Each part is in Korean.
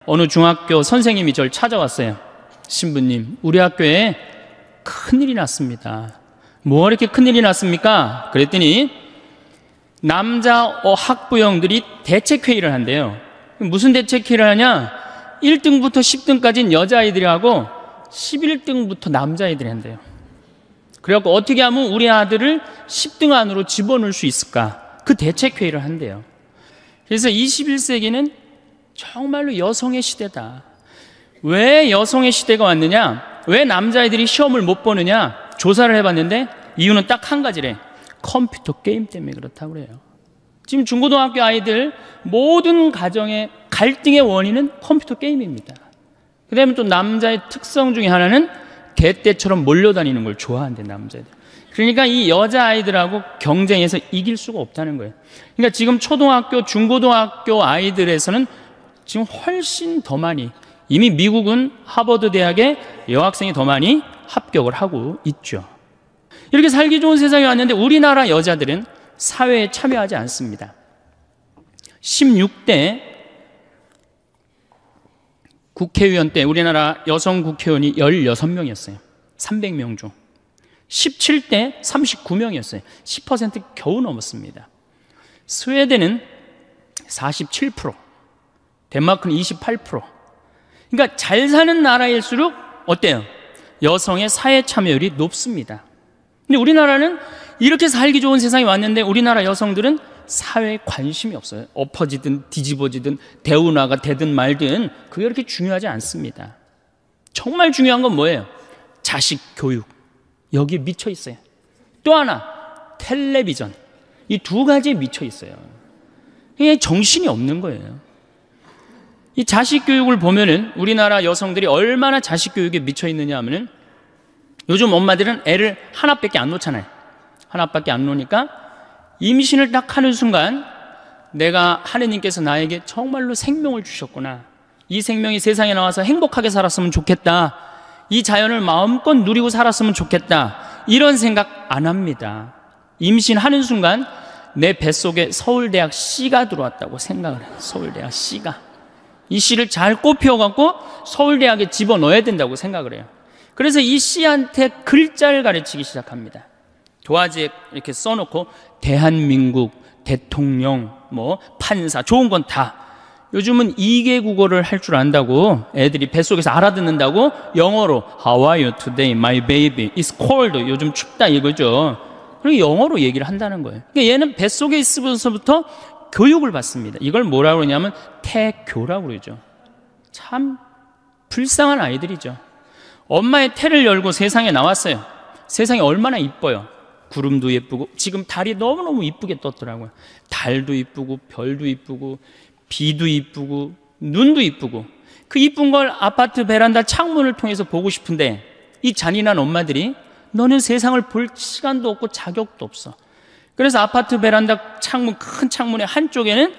어느 중학교 선생님이 저를 찾아왔어요. 신부님, 우리 학교에 큰일이 났습니다. 뭐 이렇게 큰일이 났습니까? 그랬더니 남자 학부형들이 대책회의를 한대요. 무슨 대책회의를 하냐? 1등부터 10등까지는 여자아이들이 하고 11등부터 남자아이들이 한대요. 그래갖고 어떻게 하면 우리 아들을 10등 안으로 집어넣을 수 있을까? 그 대책회의를 한대요. 그래서 21세기는 정말로 여성의 시대다. 왜 여성의 시대가 왔느냐? 왜 남자애들이 시험을 못 보느냐? 조사를 해봤는데 이유는 딱 한 가지래. 컴퓨터 게임 때문에 그렇다고 그래요. 지금 중고등학교 아이들 모든 가정의 갈등의 원인은 컴퓨터 게임입니다. 그 다음에 또 남자의 특성 중에 하나는 개떼처럼 몰려다니는 걸 좋아한대, 남자애들. 그러니까 이 여자아이들하고 경쟁해서 이길 수가 없다는 거예요. 그러니까 지금 초등학교, 중고등학교 아이들에서는 지금 훨씬 더 많이, 이미 미국은 하버드 대학에 여학생이 더 많이 합격을 하고 있죠. 이렇게 살기 좋은 세상이 왔는데 우리나라 여자들은 사회에 참여하지 않습니다. 16대 국회의원 때 우리나라 여성 국회의원이 16명이었어요. 300명 중. 17대 39명이었어요. 10% 겨우 넘었습니다. 스웨덴은 47%, 덴마크는 28%. 그러니까 잘 사는 나라일수록 어때요? 여성의 사회 참여율이 높습니다. 근데 우리나라는 이렇게 살기 좋은 세상이 왔는데 우리나라 여성들은 사회에 관심이 없어요. 엎어지든 뒤집어지든 대운하가 되든 말든 그게 그렇게 중요하지 않습니다. 정말 중요한 건 뭐예요? 자식 교육. 여기에 미쳐 있어요. 또 하나, 텔레비전. 이 두 가지에 미쳐 있어요. 이게 정신이 없는 거예요. 이 자식 교육을 보면은 우리나라 여성들이 얼마나 자식 교육에 미쳐 있느냐 하면은 요즘 엄마들은 애를 하나밖에 안 놓잖아요. 하나밖에 안 놓으니까 임신을 딱 하는 순간 내가 하느님께서 나에게 정말로 생명을 주셨구나. 이 생명이 세상에 나와서 행복하게 살았으면 좋겠다. 이 자연을 마음껏 누리고 살았으면 좋겠다. 이런 생각 안 합니다. 임신하는 순간 내 뱃속에 서울대학 C가 들어왔다고 생각을 해요. 서울대학 C가. 이 C를 잘 꼽혀갖고 서울대학에 집어넣어야 된다고 생각을 해요. 그래서 이 C한테 글자를 가르치기 시작합니다. 도화지에 이렇게 써놓고 대한민국, 대통령, 뭐 판사, 좋은 건 다. 요즘은 2개 국어를 할 줄 안다고 애들이 뱃속에서 알아듣는다고 영어로 How are you today, my baby? It's cold. 요즘 춥다 이거죠. 그리고 영어로 얘기를 한다는 거예요. 그러니까 얘는 뱃속에 있으면서부터 교육을 받습니다. 이걸 뭐라고 그러냐면 태교라고 그러죠. 참 불쌍한 아이들이죠. 엄마의 태를 열고 세상에 나왔어요. 세상이 얼마나 이뻐요. 구름도 예쁘고 지금 달이 너무너무 이쁘게 떴더라고요. 달도 이쁘고 별도 이쁘고 비도 이쁘고 눈도 이쁘고 그 이쁜 걸 아파트 베란다 창문을 통해서 보고 싶은데 이 잔인한 엄마들이 너는 세상을 볼 시간도 없고 자격도 없어. 그래서 아파트 베란다 창문, 큰 창문의 한쪽에는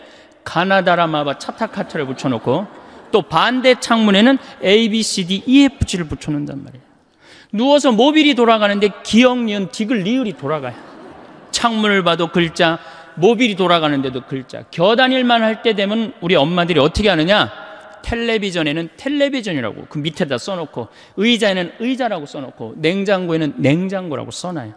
가나다라마바 차타카트를 붙여놓고 또 반대 창문에는 A, B, C, D, E, F, G를 붙여놓는단 말이에요. 누워서 모빌이 돌아가는데 기역, 니은, 디귿, 리을이 돌아가요. 창문을 봐도 글자, 모빌이 돌아가는데도 글자. 겨다닐만 할 때 되면 우리 엄마들이 어떻게 하느냐? 텔레비전에는 텔레비전이라고 그 밑에다 써놓고 의자에는 의자라고 써놓고 냉장고에는 냉장고라고 써놔요.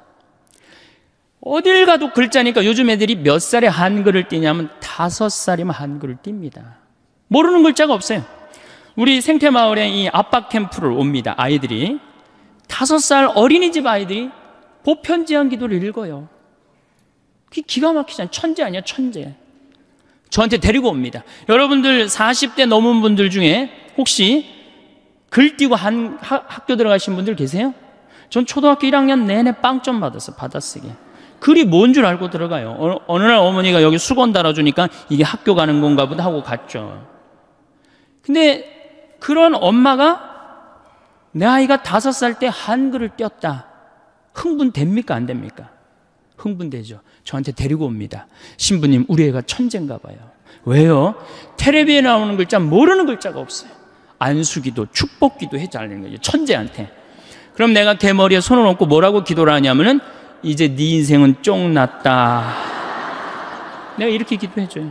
어딜 가도 글자니까 요즘 애들이 몇 살에 한글을 띄냐면 5살이면 한글을 띱니다. 모르는 글자가 없어요. 우리 생태마을에 이 아빠 캠프를 옵니다. 아이들이 5살 어린이집 아이들이 보편지한 기도를 읽어요. 그게 기가 막히잖아요. 천재 아니야, 천재. 저한테 데리고 옵니다. 여러분들 40대 넘은 분들 중에 혹시 글 띄고 학교 들어가신 분들 계세요? 전 초등학교 1학년 내내 빵점 받았어요. 받아쓰기. 글이 뭔 줄 알고 들어가요. 어느 날 어머니가 여기 수건 달아주니까 이게 학교 가는 건가 보다 하고 갔죠. 근데 그런 엄마가 내 아이가 5살 때 한글을 띄었다. 흥분됩니까? 안 됩니까? 흥분되죠. 저한테 데리고 옵니다. 신부님, 우리 애가 천재인가 봐요. 왜요? 텔레비에 나오는 글자 모르는 글자가 없어요. 안수기도 축복기도 해달라는 거죠. 천재한테. 그럼 내가 걔 머리에 손을 얹고 뭐라고 기도를 하냐면은 이제 네 인생은 쫑났다. 내가 이렇게 기도해줘요.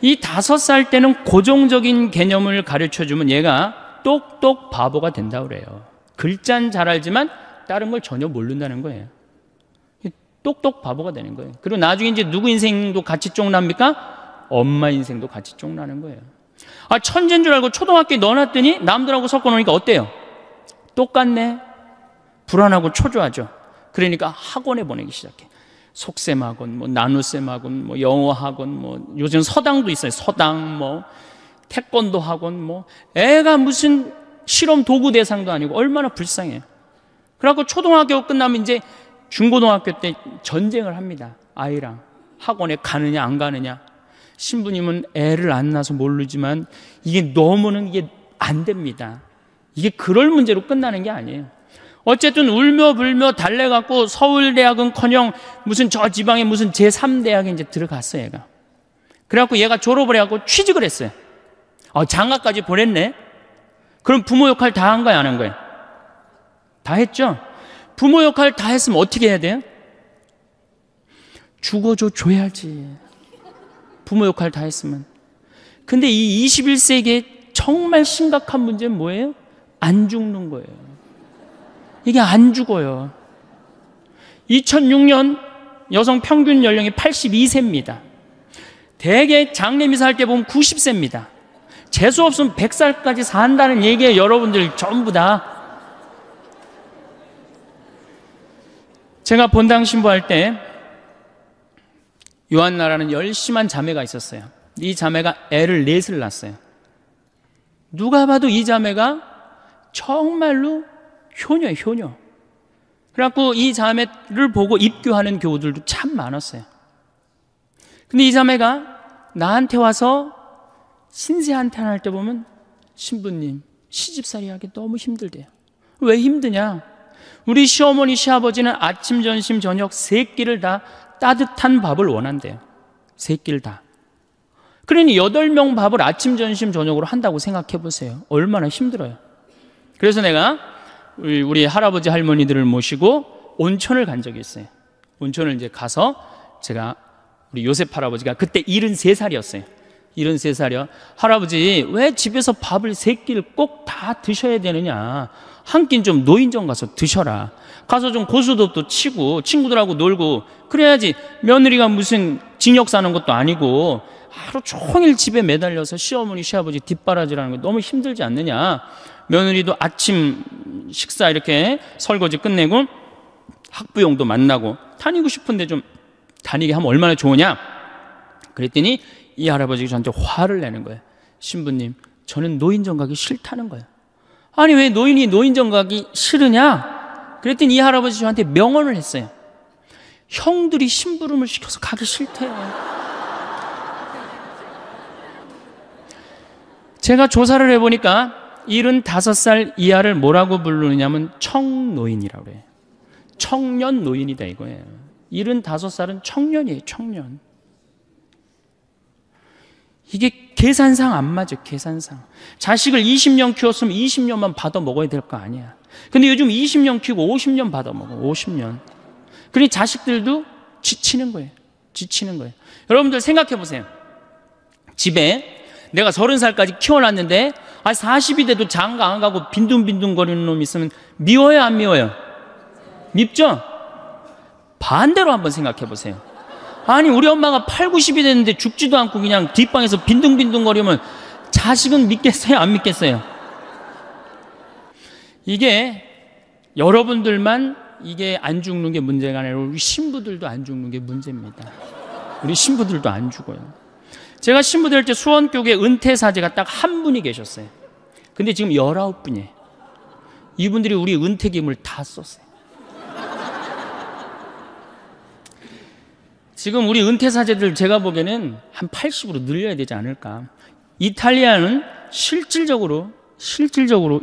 이 5살 때는 고정적인 개념을 가르쳐주면 얘가 똑똑 바보가 된다고 그래요. 글자는 잘 알지만 다른 걸 전혀 모른다는 거예요. 똑똑 바보가 되는 거예요. 그리고 나중에 이제 누구 인생도 같이 쪽납니까? 엄마 인생도 같이 쪽나는 거예요. 아, 천재인 줄 알고 초등학교에 넣어놨더니 남들하고 섞어놓으니까 어때요? 똑같네. 불안하고 초조하죠. 그러니까 학원에 보내기 시작해. 속셈 학원, 뭐 나눗셈 학원, 뭐 영어 학원, 뭐 요즘 서당도 있어요. 서당, 뭐 태권도 학원, 뭐 애가 무슨 실험 도구 대상도 아니고 얼마나 불쌍해요. 그래갖고 초등학교 끝나면 이제 중고등학교 때 전쟁을 합니다. 아이랑 학원에 가느냐 안 가느냐. 신부님은 애를 안 낳아서 모르지만 이게 너무는 이게 안 됩니다. 이게 그럴 문제로 끝나는 게 아니에요. 어쨌든 울며 불며 달래갖고 서울대학은커녕 무슨 저 지방에 무슨 제3대학에 이제 들어갔어요, 얘가. 그래갖고 얘가 졸업을 해갖고 취직을 했어요. 장가까지 보냈네? 그럼 부모 역할 다 한 거야, 안 한 거야? 다 했죠? 부모 역할 다 했으면 어떻게 해야 돼요? 줘야지. 부모 역할 다 했으면. 근데 이 21세기에 정말 심각한 문제는 뭐예요? 안 죽는 거예요. 이게 안 죽어요. 2006년 여성 평균 연령이 82세입니다. 대개 장례미사 할 때 보면 90세입니다. 재수 없으면 100살까지 산다는 얘기예요. 여러분들 전부 다. 제가 본당 신부할 때 요한나라는 열심한 자매가 있었어요. 이 자매가 애를 4을 낳았어요. 누가 봐도 이 자매가 정말로 효녀예요, 효녀. 그래갖고 이 자매를 보고 입교하는 교우들도 참 많았어요. 근데 이 자매가 나한테 와서 신세한테 할 때 보면 신부님, 시집살이 하기 너무 힘들대요. 왜 힘드냐? 우리 시어머니, 시아버지는 아침, 점심, 저녁 3끼를 다 따뜻한 밥을 원한대요. 3끼를 다. 그러니 8명 밥을 아침, 점심, 저녁으로 한다고 생각해 보세요. 얼마나 힘들어요. 그래서 내가 우리 할아버지, 할머니들을 모시고 온천을 간 적이 있어요. 온천을 이제 가서 제가 우리 요셉 할아버지가 그때 73살이었어요. 73살이요. 할아버지, 왜 집에서 밥을 3끼를 꼭 다 드셔야 되느냐? 한 끼는 좀 노인정 가서 드셔라. 가서 좀 고수톱도 치고 친구들하고 놀고 그래야지. 며느리가 무슨 징역 사는 것도 아니고 하루 종일 집에 매달려서 시어머니, 시아버지 뒷바라지라는 거 너무 힘들지 않느냐? 며느리도 아침 식사 이렇게 설거지 끝내고 학부형도 만나고 다니고 싶은데 좀 다니게 하면 얼마나 좋으냐? 그랬더니 이 할아버지가 저한테 화를 내는 거예요. 신부님, 저는 노인정 가기 싫다는 거예요. 아니, 왜 노인이 노인정 가기 싫으냐? 그랬더니 이 할아버지 저한테 명언을 했어요. 형들이 심부름을 시켜서 가기 싫대요. 제가 조사를 해보니까 75살 이하를 뭐라고 부르느냐면 청노인이라고 그래요. 청년 노인이다 이거예요. 75살은 청년이에요, 청년. 이게 계산상 안 맞아요, 계산상. 자식을 20년 키웠으면 20년만 받아 먹어야 될 거 아니야. 근데 요즘 20년 키우고 50년 받아 먹어, 50년. 그러니 자식들도 지치는 거예요, 지치는 거예요. 여러분들 생각해 보세요. 집에 내가 30살까지 키워놨는데 40이 돼도 장가 안 가고 빈둥빈둥 거리는 놈이 있으면 미워요, 안 미워요? 밉죠? 반대로 한번 생각해 보세요. 아니, 우리 엄마가 8, 90이 됐는데 죽지도 않고 그냥 뒷방에서 빈둥빈둥 거리면 자식은 믿겠어요, 안 믿겠어요? 이게 여러분들만 이게 안 죽는 게 문제가 아니라 우리 신부들도 안 죽는 게 문제입니다. 우리 신부들도 안 죽어요. 제가 신부 될 때 수원교회 은퇴사제가 딱 한 분이 계셨어요. 근데 지금 19분이에요. 이분들이 우리 은퇴금을 다 썼어요. 지금 우리 은퇴사제들 제가 보기에는 한 80으로 늘려야 되지 않을까. 이탈리아는 실질적으로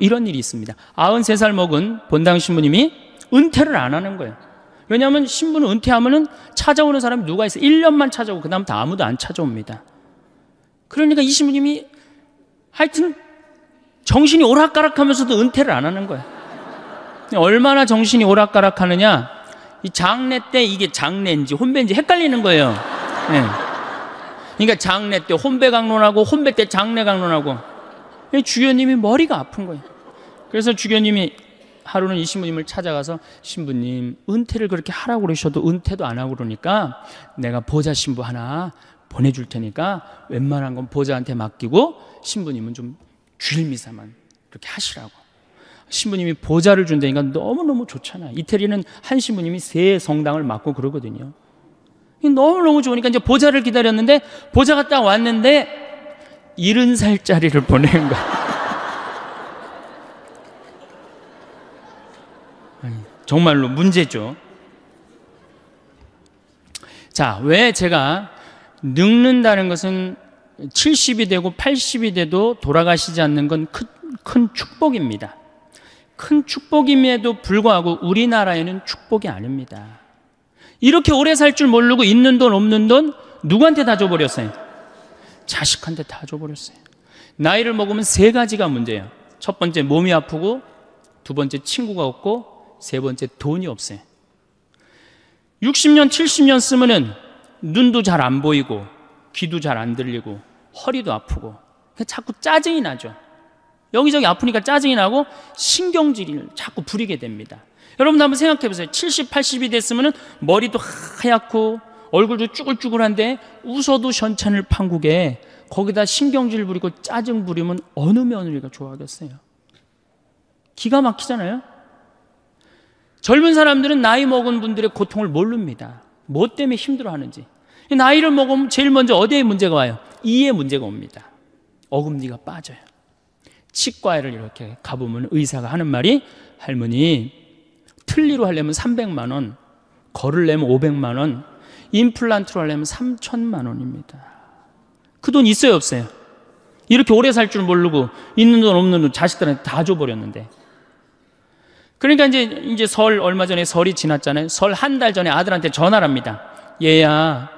이런 일이 있습니다. 93살 먹은 본당 신부님이 은퇴를 안 하는 거예요. 왜냐하면 신부는 은퇴하면은 찾아오는 사람이 누가 있어요? 1년만 찾아오고 그 다음부터 아무도 안 찾아옵니다. 그러니까 이 신부님이 하여튼 정신이 오락가락하면서도 은퇴를 안 하는 거예요. 얼마나 정신이 오락가락하느냐? 이 장례 때 이게 장례인지 혼배인지 헷갈리는 거예요. 네. 그러니까 장례 때 혼배 강론하고 혼배 때 장례 강론하고 주교님이 머리가 아픈 거예요. 그래서 주교님이 하루는 이 신부님을 찾아가서 신부님 은퇴를 그렇게 하라고 그러셔도 은퇴도 안 하고 그러니까 내가 보좌 신부 하나 보내줄 테니까 웬만한 건 보좌한테 맡기고 신부님은 좀 주일 미사만 그렇게 하시라고. 신부님이 보좌를 준다니까 너무너무 좋잖아. 이태리는 한 신부님이 3성당을 맡고 그러거든요. 너무너무 좋으니까 이제 보좌를 기다렸는데 보좌가 딱 왔는데 70살짜리를 보낸 거야. 정말로 문제죠. 자, 왜 제가 늙는다는 것은 70이 되고 80이 돼도 돌아가시지 않는 건 큰 축복입니다. 큰 축복임에도 불구하고 우리나라에는 축복이 아닙니다. 이렇게 오래 살 줄 모르고 있는 돈 없는 돈 누구한테 다 줘버렸어요? 자식한테 다 줘버렸어요. 나이를 먹으면 3가지가 문제예요. 첫 번째 몸이 아프고, 두 번째 친구가 없고, 세 번째 돈이 없어요. 60년 70년 쓰면은 눈도 잘 안 보이고 귀도 잘 안 들리고 허리도 아프고 자꾸 짜증이 나죠. 여기저기 아프니까 짜증이 나고 신경질을 자꾸 부리게 됩니다. 여러분도 한번 생각해 보세요. 70, 80이 됐으면 머리도 하얗고 얼굴도 쭈글쭈글한데 웃어도 현찬을 판국에 거기다 신경질 부리고 짜증 부리면 어느 며느리가 좋아하겠어요? 기가 막히잖아요. 젊은 사람들은 나이 먹은 분들의 고통을 모릅니다. 뭐 때문에 힘들어하는지. 나이를 먹으면 제일 먼저 어디에 문제가 와요? 이에 문제가 옵니다. 어금니가 빠져요. 치과에를 이렇게 가보면 의사가 하는 말이 할머니 틀니로 하려면 300만 원, 걸으려면 500만 원, 임플란트로 하려면 3천만 원입니다. 그 돈 있어요 없어요? 이렇게 오래 살 줄 모르고 있는 돈 없는 돈 자식들한테 다 줘버렸는데. 그러니까 이제 설 얼마 전에 설이 지났잖아요. 설 한 달 전에 아들한테 전화를 합니다. 얘야,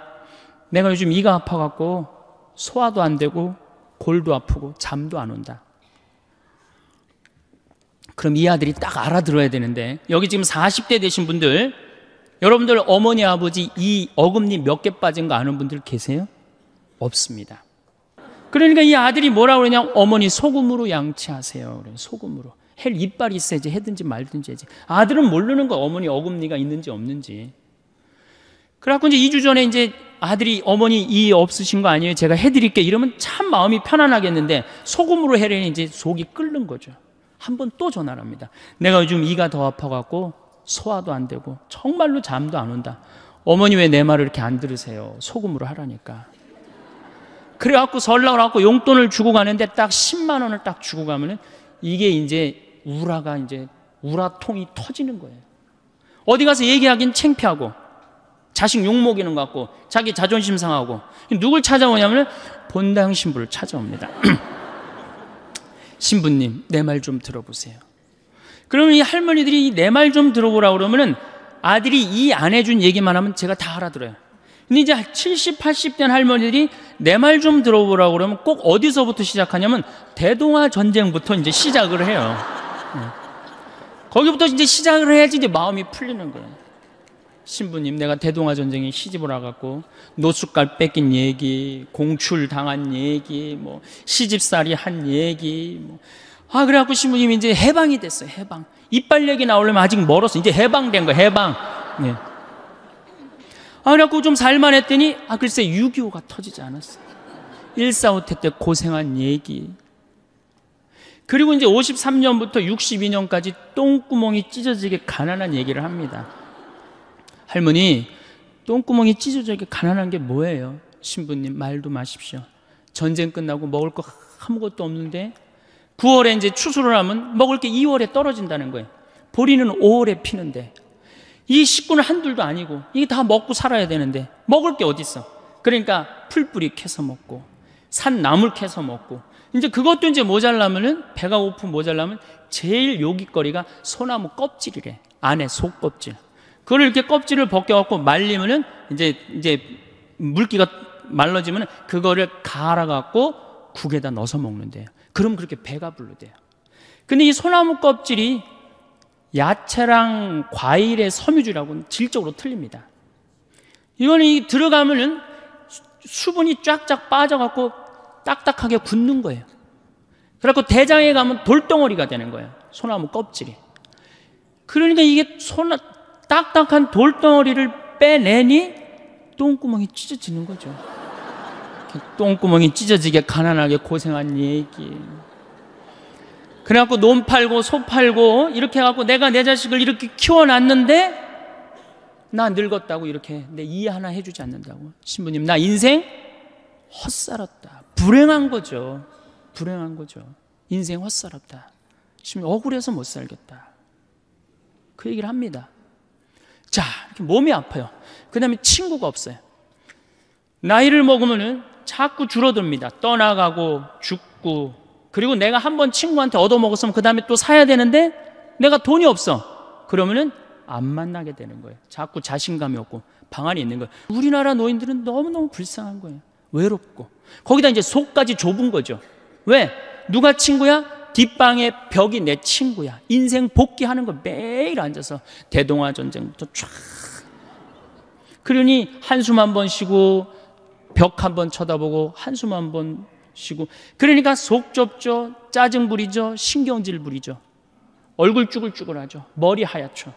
내가 요즘 이가 아파갖고 소화도 안 되고 골도 아프고 잠도 안 온다. 그럼 이 아들이 딱 알아들어야 되는데, 여기 지금 40대 되신 분들, 여러분들 어머니 아버지 이 어금니 몇 개 빠진 거 아는 분들 계세요? 없습니다. 그러니까 이 아들이 뭐라고 그러냐, 어머니 소금으로 양치하세요. 그래, 소금으로. 헬 이빨이 있어야지 해든지 말든지 해야지. 아들은 모르는 거, 어머니 어금니가 있는지 없는지. 그래갖고 이제 2주 전에 이제 아들이 어머니 이 없으신 거 아니에요? 제가 해드릴게. 이러면 참 마음이 편안하겠는데 소금으로 해려니 이제 속이 끓는 거죠. 한 번 또 전화를 합니다. 내가 요즘 이가 더 아파갖고 소화도 안 되고 정말로 잠도 안 온다. 어머니 왜 내 말을 이렇게 안 들으세요? 소금으로 하라니까. 그래갖고 설날을 갖고 용돈을 주고 가는데 딱 10만 원을 딱 주고 가면은 이게 이제 우라통이 터지는 거예요. 어디 가서 얘기하긴 창피하고 자식 욕먹이는 것 같고 자기 자존심 상하고 누굴 찾아오냐면 본당 신부를 찾아옵니다. 신부님, 내 말 좀 들어보세요. 그러면 이 할머니들이 내 말 좀 들어보라고 그러면은 아들이 이 안 해준 얘기만 하면 제가 다 알아들어요. 근데 이제 70, 80대 할머니들이 내 말 좀 들어보라고 그러면 꼭 어디서부터 시작하냐면 대동아 전쟁부터 이제 시작을 해요. 거기부터 이제 시작을 해야지 이제 마음이 풀리는 거예요. 신부님, 내가 대동아 전쟁에 시집을 와갖고 노숙갈 뺏긴 얘기, 공출 당한 얘기, 뭐 시집살이 한 얘기, 그래갖고 신부님이 이제 해방이 됐어요. 해방. 이빨 얘기 나오려면 아직 멀었어. 이제 해방된 거예요. 해방. 네. 그래갖고 좀 살만했더니 글쎄 6.25가 터지지 않았어요. 1.4.5 때 고생한 얘기. 그리고 이제 53년부터 62년까지 똥구멍이 찢어지게 가난한 얘기를 합니다. 할머니, 똥구멍이 찢어지게 가난한 게 뭐예요? 신부님, 말도 마십시오. 전쟁 끝나고 먹을 거 아무것도 없는데 9월에 이제 추수를 하면 먹을 게 2월에 떨어진다는 거예요. 보리는 5월에 피는데 이 식구는 한둘도 아니고 이게 다 먹고 살아야 되는데 먹을 게 어디 있어? 그러니까 풀뿌리 캐서 먹고 산 나물 캐서 먹고 이제 그것도 이제 모자라면은 배가 고프 모자라면 제일 요깃거리가 소나무 껍질이래. 안에 속껍질. 그걸 이렇게 껍질을 벗겨갖고 말리면은 이제 물기가 말라지면 그거를 갈아갖고 국에다 넣어서 먹는데요. 그럼 그렇게 배가 부르대요. 근데 이 소나무 껍질이 야채랑 과일의 섬유질하고는 질적으로 틀립니다. 이거는 들어가면은 수분이 쫙쫙 빠져갖고 딱딱하게 굳는 거예요. 그래갖고 대장에 가면 돌덩어리가 되는 거예요. 소나무 껍질이. 그러니까 이게 딱딱한 돌덩어리를 빼내니 똥구멍이 찢어지는 거죠. 똥구멍이 찢어지게 가난하게 고생한 얘기. 그래갖고 논 팔고 소 팔고 이렇게 해갖고 내가 내 자식을 이렇게 키워놨는데 나 늙었다고 이렇게 내 이해 하나 해주지 않는다고. 신부님, 나 인생 헛살았다. 불행한 거죠. 불행한 거죠. 인생 헛살았다. 신부님, 억울해서 못 살겠다. 그 얘기를 합니다. 자, 이렇게 몸이 아파요. 그 다음에 친구가 없어요. 나이를 먹으면은 자꾸 줄어듭니다. 떠나가고 죽고. 그리고 내가 한번 친구한테 얻어먹었으면 그 다음에 또 사야 되는데 내가 돈이 없어. 그러면은 안 만나게 되는 거예요. 자꾸 자신감이 없고 방 안에 있는 거예요. 우리나라 노인들은 너무너무 불쌍한 거예요. 외롭고. 거기다 이제 속까지 좁은 거죠. 왜? 누가 친구야? 뒷방에 벽이 내 친구야. 인생 복귀하는 거 매일 앉아서 대동아 전쟁부터 쫙. 그러니 한숨 한 번 쉬고 벽 한 번 쳐다보고 한숨 한 번 쉬고. 그러니까 속 좁죠. 짜증 부리죠. 신경질 부리죠. 얼굴 쭈글쭈글하죠. 머리 하얗죠.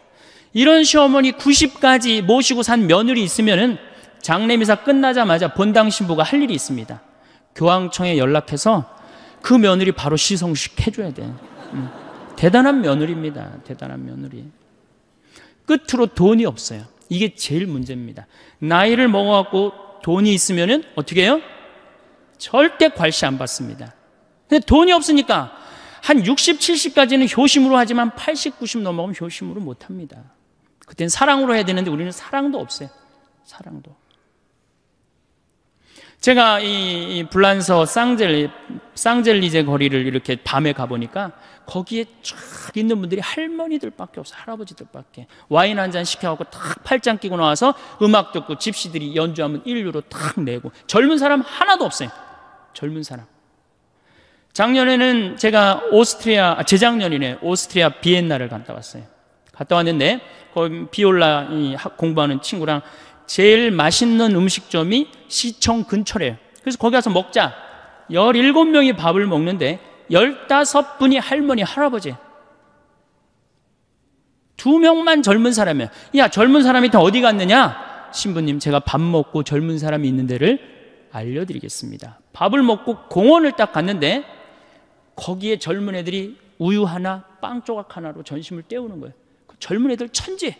이런 시어머니 90까지 모시고 산 며느리 있으면은 장례미사 끝나자마자 본당 신부가 할 일이 있습니다. 교황청에 연락해서 그 며느리 바로 시성식 해줘야 돼. 대단한 며느리입니다. 대단한 며느리. 끝으로 돈이 없어요. 이게 제일 문제입니다. 나이를 먹어갖고 돈이 있으면은 어떻게 해요? 절대 괄시 안 받습니다. 근데 돈이 없으니까 한 60, 70까지는 효심으로 하지만 80, 90 넘어가면 효심으로 못 합니다. 그땐 사랑으로 해야 되는데 우리는 사랑도 없어요. 사랑도. 제가 이 불란서 쌍젤리제 거리를 이렇게 밤에 가보니까 거기에 쫙 있는 분들이 할머니들밖에 없어요. 할아버지들밖에. 와인 한 잔 시켜갖고 탁 팔짱 끼고 나와서 음악 듣고 집시들이 연주하면 1유로 탁 내고. 젊은 사람 하나도 없어요. 젊은 사람. 작년에는 제가 재작년이네. 오스트리아 비엔나를 갔다 왔어요. 갔다 왔는데 거기 비올라 공부하는 친구랑 제일 맛있는 음식점이 시청 근처래요. 그래서 거기 가서 먹자. 17명이 밥을 먹는데 15분이 할머니, 할아버지. 2명만 젊은 사람이에요. 야, 젊은 사람이 다 어디 갔느냐? 신부님, 제가 밥 먹고 젊은 사람이 있는 데를 알려드리겠습니다. 밥을 먹고 공원을 딱 갔는데 거기에 젊은 애들이 우유 하나, 빵 조각 하나로 전심을 때우는 거예요. 그 젊은 애들 천재.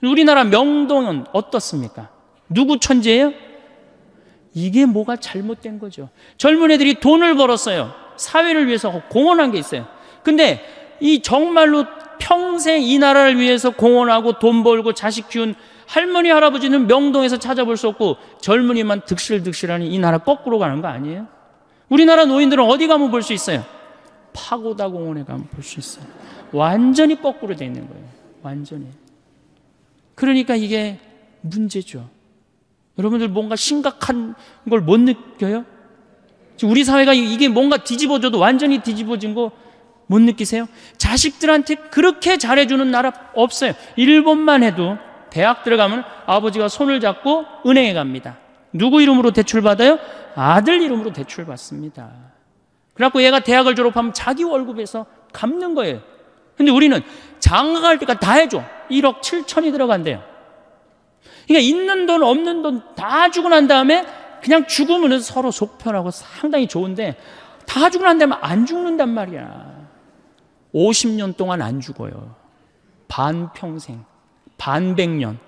우리나라 명동은 어떻습니까? 누구 천재예요? 이게 뭐가 잘못된 거죠. 젊은 애들이 돈을 벌었어요. 사회를 위해서 공헌한 게 있어요. 근데 이 정말로 평생 이 나라를 위해서 공헌하고 돈 벌고 자식 키운 할머니, 할아버지는 명동에서 찾아볼 수 없고 젊은이만 득실득실하니 이 나라 거꾸로 가는 거 아니에요? 우리나라 노인들은 어디 가면 볼 수 있어요? 파고다 공원에 가면 볼 수 있어요. 완전히 거꾸로 돼 있는 거예요. 완전히. 그러니까 이게 문제죠. 여러분들 뭔가 심각한 걸 못 느껴요? 우리 사회가 이게 뭔가 뒤집어져도 완전히 뒤집어진 거 못 느끼세요? 자식들한테 그렇게 잘해주는 나라 없어요. 일본만 해도 대학 들어가면 아버지가 손을 잡고 은행에 갑니다. 누구 이름으로 대출받아요? 아들 이름으로 대출받습니다. 그래갖고 얘가 대학을 졸업하면 자기 월급에서 갚는 거예요. 근데 우리는 장가갈 때까지 다 해줘. 1억 7천이 들어간대요. 그러니까 있는 돈 없는 돈 다 주고 난 다음에 그냥 죽으면 서로 속 편하고 상당히 좋은데 다 주고 난 다음에 안 죽는단 말이야. 50년 동안 안 죽어요. 반평생, 반백년.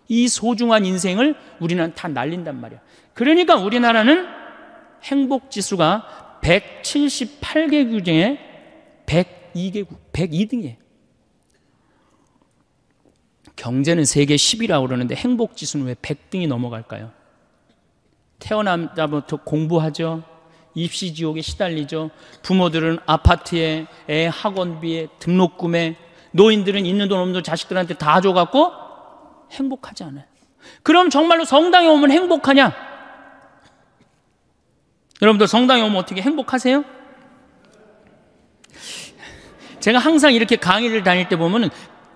이 소중한 인생을 우리는 다 날린단 말이야. 그러니까 우리나라는 행복지수가 178개국 중에 102등이에요. 경제는 세계 10위라고 그러는데 행복지수는 왜 100등이 넘어갈까요? 태어나자부터 공부하죠. 입시지옥에 시달리죠. 부모들은 아파트에, 애 학원비에, 등록금에, 노인들은 있는 돈 없는 돈 자식들한테 다 줘갖고 행복하지 않아요. 그럼 정말로 성당에 오면 행복하냐? 여러분들 성당에 오면 어떻게 행복하세요? 제가 항상 이렇게 강의를 다닐 때 보면은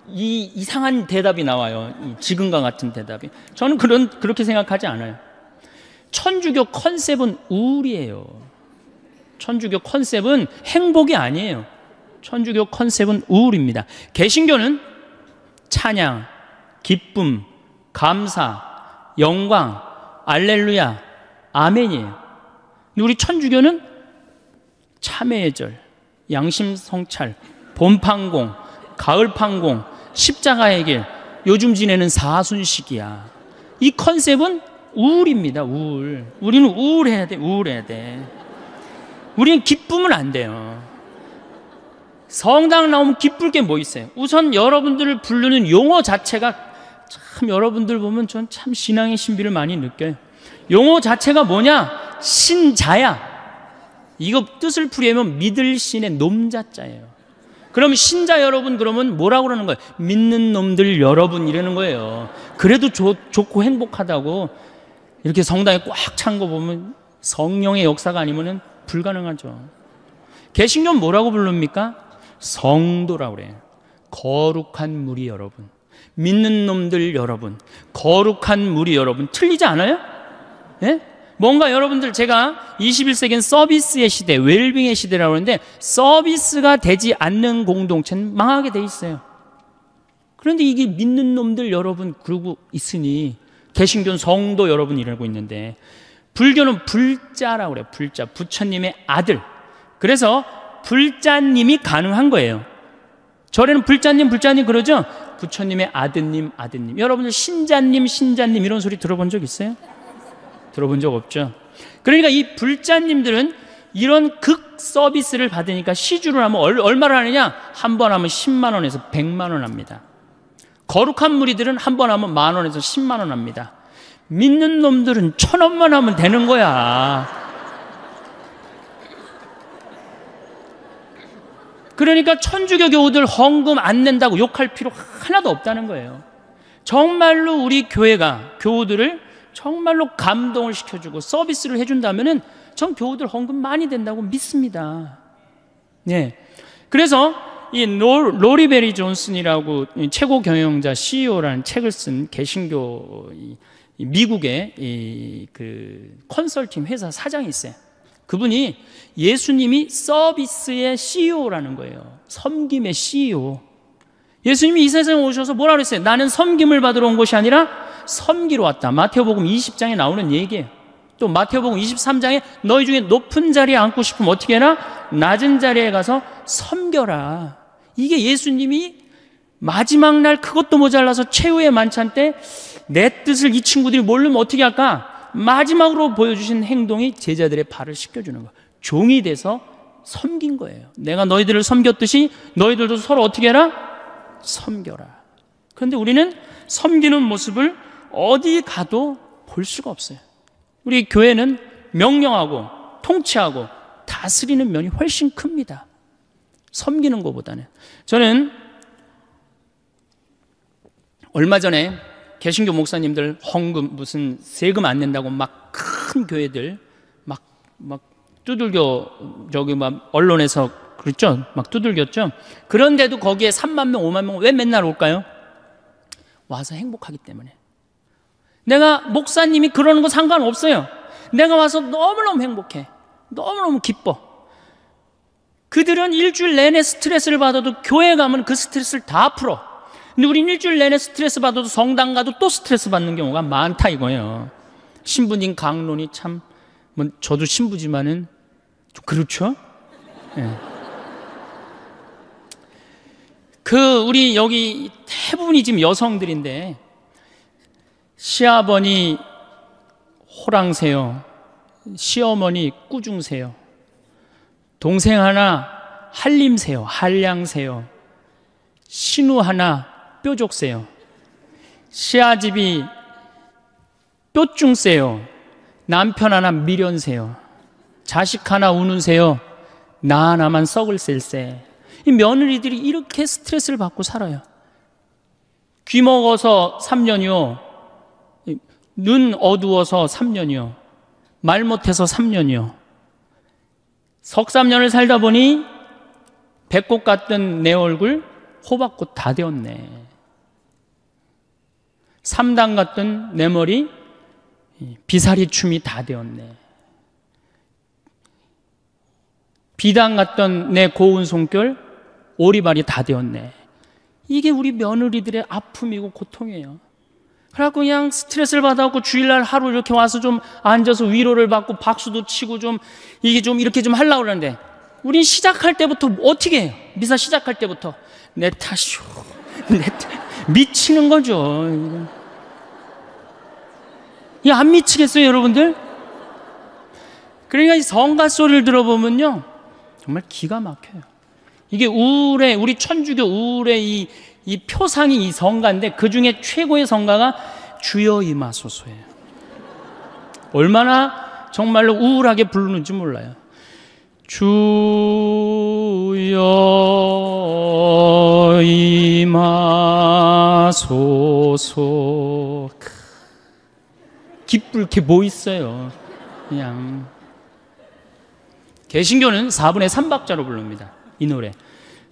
이 이상한 대답이 나와요. 이 지금과 같은 대답이. 저는 그렇게 생각하지 않아요. 천주교 컨셉은 우울이에요. 천주교 컨셉은 행복이 아니에요. 천주교 컨셉은 우울입니다. 개신교는 찬양, 기쁨, 감사, 영광, 알렐루야, 아멘이에요. 근데 우리 천주교는 참회의 절, 양심 성찰, 봄판공, 가을판공, 십자가의 길, 요즘 지내는 사순식이야. 이 컨셉은 우울입니다. 우울. 우리는 우울해야 돼. 우울해야 돼. 우리는 기쁘면 안 돼요. 성당 나오면 기쁠 게 뭐 있어요? 우선 여러분들을 부르는 용어 자체가 참, 여러분들 보면 전 참 신앙의 신비를 많이 느껴요. 용어 자체가 뭐냐? 신자야. 이거 뜻을 풀이하면 믿을 신의 놈자자예요. 그럼 신자 여러분, 그러면 뭐라고 그러는 거예요? 믿는 놈들 여러분 이러는 거예요. 그래도 좋고 행복하다고. 이렇게 성당에 꽉 찬 거 보면 성령의 역사가 아니면 불가능하죠. 개신교는 뭐라고 부릅니까? 성도라고 그래요. 거룩한 무리 여러분, 믿는 놈들 여러분, 거룩한 무리 여러분. 틀리지 않아요? 예? 뭔가 여러분들, 제가 21세기는 서비스의 시대, 웰빙의 시대라고 하는데, 서비스가 되지 않는 공동체는 망하게 돼 있어요. 그런데 이게 믿는 놈들 여러분 그러고 있으니, 개신교는 성도 여러분이라고 있는데, 불교는 불자라고 그래요. 불자, 부처님의 아들. 그래서 불자님이 가능한 거예요. 절에는 불자님 그러죠? 부처님의 아드님. 여러분들 신자님 이런 소리 들어본 적 있어요? 들어본 적 없죠? 그러니까 이 불자님들은 이런 극 서비스를 받으니까 시주를 하면 얼마를 하느냐? 한 번 하면 10만 원에서 100만 원 합니다. 거룩한 무리들은 한 번 하면 10,000 원에서 10만 원 합니다. 믿는 놈들은 1,000원만 하면 되는 거야. 그러니까 천주교 교우들 헌금 안 낸다고 욕할 필요 하나도 없다는 거예요. 정말로 우리 교회가 교우들을 정말로 감동을 시켜주고 서비스를 해준다면은 전 교우들 헌금 많이 된다고 믿습니다. 네. 그래서 이 로리 베리 존슨이라고 최고 경영자 CEO라는 책을 쓴 개신교 미국의 그 컨설팅 회사 사장이 있어요. 그분이 예수님이 서비스의 CEO라는 거예요. 섬김의 CEO. 예수님이 이 세상에 오셔서 뭐라 그랬어요? 나는 섬김을 받으러 온 것이 아니라 섬기러 왔다. 마태복음 20장에 나오는 얘기예요. 또 마태복음 23장에 너희 중에 높은 자리에 앉고 싶으면 어떻게 해라? 낮은 자리에 가서 섬겨라. 이게 예수님이 마지막 날 그것도 모자라서 최후의 만찬 때 내 뜻을 이 친구들이 모르면 어떻게 할까? 마지막으로 보여주신 행동이 제자들의 발을 씻겨주는 거예요. 종이 돼서 섬긴 거예요. 내가 너희들을 섬겼듯이 너희들도 서로 어떻게 해라? 섬겨라. 그런데 우리는 섬기는 모습을 어디 가도 볼 수가 없어요. 우리 교회는 명령하고 통치하고 다스리는 면이 훨씬 큽니다. 섬기는 것보다는. 저는 얼마 전에 개신교 목사님들 헌금 무슨 세금 안 낸다고 막 큰 교회들 막 두들겨, 저기 막 언론에서 그랬죠? 막 두들겼죠? 그런데도 거기에 3만 명, 5만 명 왜 맨날 올까요? 와서 행복하기 때문에. 내가 목사님이 그러는 거 상관없어요. 내가 와서 너무너무 행복해. 너무너무 기뻐. 그들은 일주일 내내 스트레스를 받아도 교회 가면 그 스트레스를 다 풀어. 근데 우린 일주일 내내 스트레스 받아도 성당 가도 또 스트레스 받는 경우가 많다 이거예요. 신부님 강론이 참, 뭐 저도 신부지만은 좀 그렇죠? 네. 우리 여기 대부분이 지금 여성들인데, 시아버니 호랑새요, 시어머니 꾸중새요, 동생 하나 한림새요, 한량새요, 신우 하나 뾰족새요, 시아집이 뾰중새요, 남편 하나 미련새요, 자식 하나 우는새요, 나 하나만 썩을 셀새. 이 며느리들이 이렇게 스트레스를 받고 살아요. 귀 먹어서 3년이요, 눈 어두워서 3년이요, 말 못해서 3년이요. 석삼년을 살다 보니 배꼽 같던 내 얼굴 호박꽃 다 되었네. 3단 같던 내 머리 비사리 춤이 다 되었네. 비단 같던 내 고운 손결 오리발이 다 되었네. 이게 우리 며느리들의 아픔이고 고통이에요. 그래갖고 그냥 스트레스를 받아갖고 주일날 하루 이렇게 와서 좀 앉아서 위로를 받고 박수도 치고 좀 이게 좀 이렇게 좀 하려고 그러는데, 우린 시작할 때부터 어떻게 해요? 미사 시작할 때부터 내 탓이오, 미치는 거죠. 이게 안 미치겠어요, 여러분들? 그러니까 이 성가 소리를 들어보면요, 정말 기가 막혀요. 이게 우울의, 우리 천주교 우울의 이 표상이 이 성가인데, 그 중에 최고의 성가가 주여 임하소서예요. 얼마나 정말로 우울하게 부르는지 몰라요. 주여 임하소서. 기쁠 게 뭐 있어요. 그냥. 개신교는 4분의 3박자로 부릅니다, 이 노래.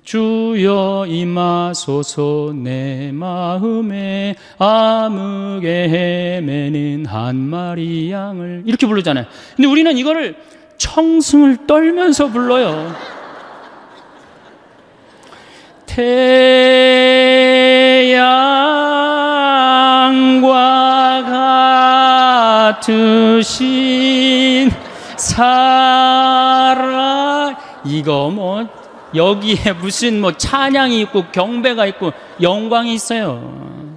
주여 임하소서 내 마음에 암흑에 헤매는 한 마리 양을, 이렇게 부르잖아요. 근데 우리는 이거를 청승을 떨면서 불러요. 태양과 같으신 사랑, 이거 뭐 여기에 무슨 뭐 찬양이 있고 경배가 있고 영광이 있어요.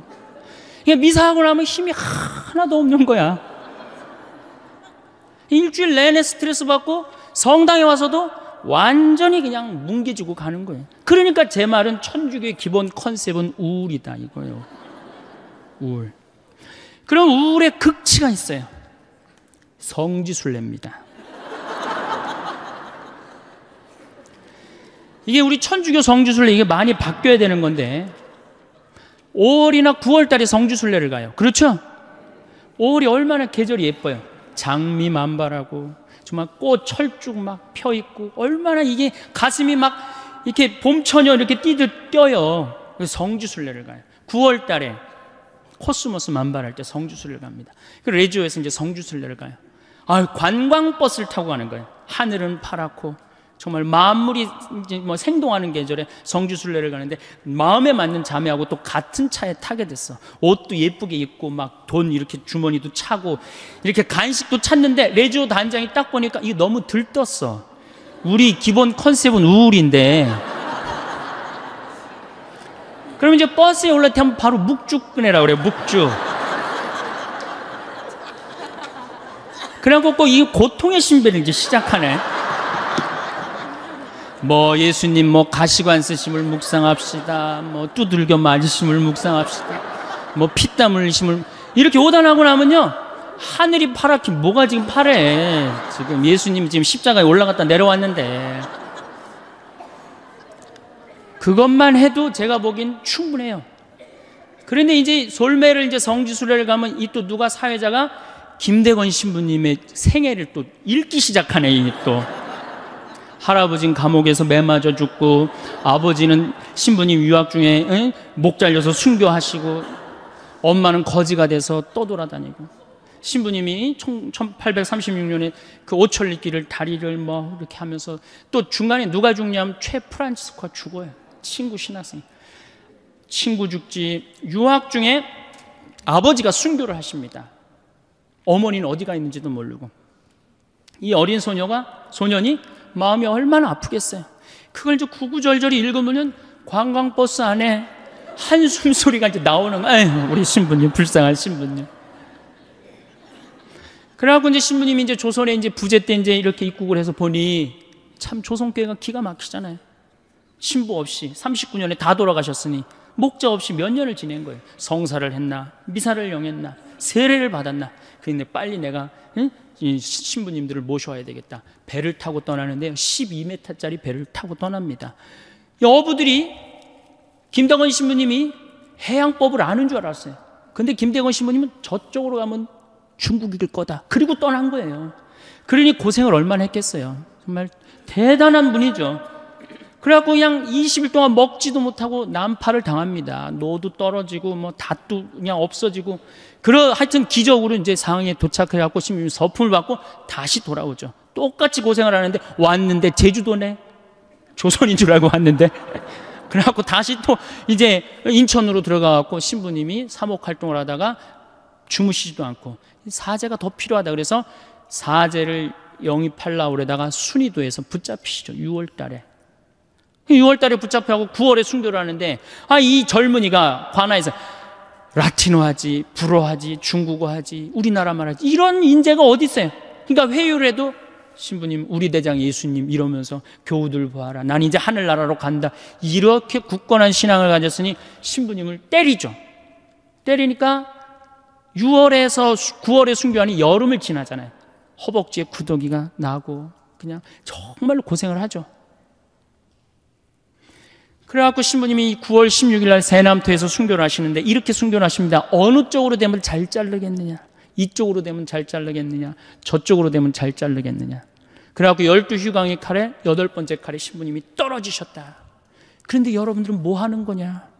그러니까 미사하고 나면 힘이 하나도 없는 거야. 일주일 내내 스트레스 받고 성당에 와서도 완전히 그냥 뭉개지고 가는 거예요. 그러니까 제 말은 천주교의 기본 컨셉은 우울이다 이거예요. 우울. 그럼 우울의 극치가 있어요. 성지순례입니다. 이게 우리 천주교 성지순례, 이게 많이 바뀌어야 되는 건데, 5월이나 9월 달에 성지순례를 가요. 그렇죠? 5월이 얼마나 계절이 예뻐요. 장미 만발하고 정말 꽃 철쭉 막 펴 있고, 얼마나 이게 가슴이 막 이렇게 봄처녀 이렇게 뛰어요. 그래서 성지순례를 가요. 9월 달에 코스모스 만발할 때 성지순례를 갑니다. 그리고 레지오에서 이제 성지순례를 가요. 관광버스를 타고 가는 거예요. 하늘은 파랗고 정말 만물이 이제 뭐 생동하는 계절에 성지순례를 가는데, 마음에 맞는 자매하고 또 같은 차에 타게 됐어. 옷도 예쁘게 입고 막 돈 이렇게 주머니도 차고 이렇게 간식도 찾는데, 레지오 단장이 딱 보니까 이게 너무 들떴어. 우리 기본 컨셉은 우울인데. 그럼 이제 버스에 올라올 때 하면 바로 묵죽 꺼내라 그래요. 묵죽. 그래갖고 이 고통의 신배를 이제 시작하네. 뭐 예수님 뭐 가시관 쓰심을 묵상합시다, 뭐 두들겨 맞으심을 묵상합시다, 뭐 피땀 흘리심을, 이렇게 오단하고 나면요, 하늘이 파랗게 뭐가 지금 파래. 지금 예수님 지금 십자가에 올라갔다 내려왔는데, 그것만 해도 제가 보기엔 충분해요. 그런데 이제 솔매를 이제 성지순례를 가면 이 또 누가 사회자가 김대건 신부님의 생애를 또 읽기 시작하네. 이 또 할아버지는 감옥에서 매 맞아 죽고, 아버지는 신부님 유학 중에 목 잘려서 순교하시고, 엄마는 거지가 돼서 떠돌아다니고, 신부님이 1836년에 그 오천리길을 다리를 뭐 이렇게 하면서, 또 중간에 누가 죽냐면 최 프란치스코가 죽어요. 친구 신학생. 친구 죽지. 유학 중에 아버지가 순교를 하십니다. 어머니는 어디가 있는지도 모르고. 이 어린 소년이 마음이 얼마나 아프겠어요. 그걸 이제 구구절절히 읽으면 관광버스 안에 한숨 소리가 이제 나오는 거예요. 에휴, 우리 신부님, 불쌍한 신부님. 그래갖고 이제 신부님이 이제 조선에 이제 부재 때 이제 이렇게 입국을 해서 보니, 참 조선교회가 기가 막히잖아요. 신부 없이 39년에 다 돌아가셨으니 목자 없이 몇 년을 지낸 거예요. 성사를 했나, 미사를 영했나, 세례를 받았나. 그런데 빨리 내가 이 신부님들을 모셔와야 되겠다. 배를 타고 떠나는데요, 12m짜리 배를 타고 떠납니다. 이 어부들이 김대건 신부님이 해양법을 아는 줄 알았어요. 근데 김대건 신부님은 저쪽으로 가면 중국일 거다. 그리고 떠난 거예요. 그러니 고생을 얼마나 했겠어요. 정말 대단한 분이죠. 그래갖고 그냥 20일 동안 먹지도 못하고 난파를 당합니다. 노도 떨어지고 뭐 닷도 그냥 없어지고 하여튼 기적으로 이제 상황에 도착해갖고 신부님 서품을 받고 다시 돌아오죠. 똑같이 고생을 하는데 왔는데 제주도네, 조선인 줄 알고 왔는데 그래갖고 다시 또 이제 인천으로 들어가갖고 신부님이 사목 활동을 하다가 주무시지도 않고 사제가 더 필요하다 그래서 사제를 영입하려고 그러다가 순의도에서 붙잡히시죠. 6월 달에 붙잡혀하고 9월에 순교를 하는데 이 젊은이가 관아에서 라틴어 하지, 불어 하지, 중국어 하지, 우리나라 말 하지, 이런 인재가 어디 있어요? 그러니까 회유를 해도 신부님, 우리 대장 예수님 이러면서 교우들 보아라, 난 이제 하늘나라로 간다, 이렇게 굳건한 신앙을 가졌으니 신부님을 때리죠. 때리니까 6월에서 9월에 순교하니 여름을 지나잖아요. 허벅지에 구더기가 나고 그냥 정말로 고생을 하죠. 그래갖고 신부님이 9월 16일 날 세남토에서 순교를 하시는데 이렇게 순교를 하십니다. 어느 쪽으로 되면 잘 자르겠느냐, 이쪽으로 되면 잘 자르겠느냐, 저쪽으로 되면 잘 자르겠느냐. 그래갖고 12휴강의 칼에 8번째 칼에 신부님이 떨어지셨다. 그런데 여러분들은 뭐 하는 거냐?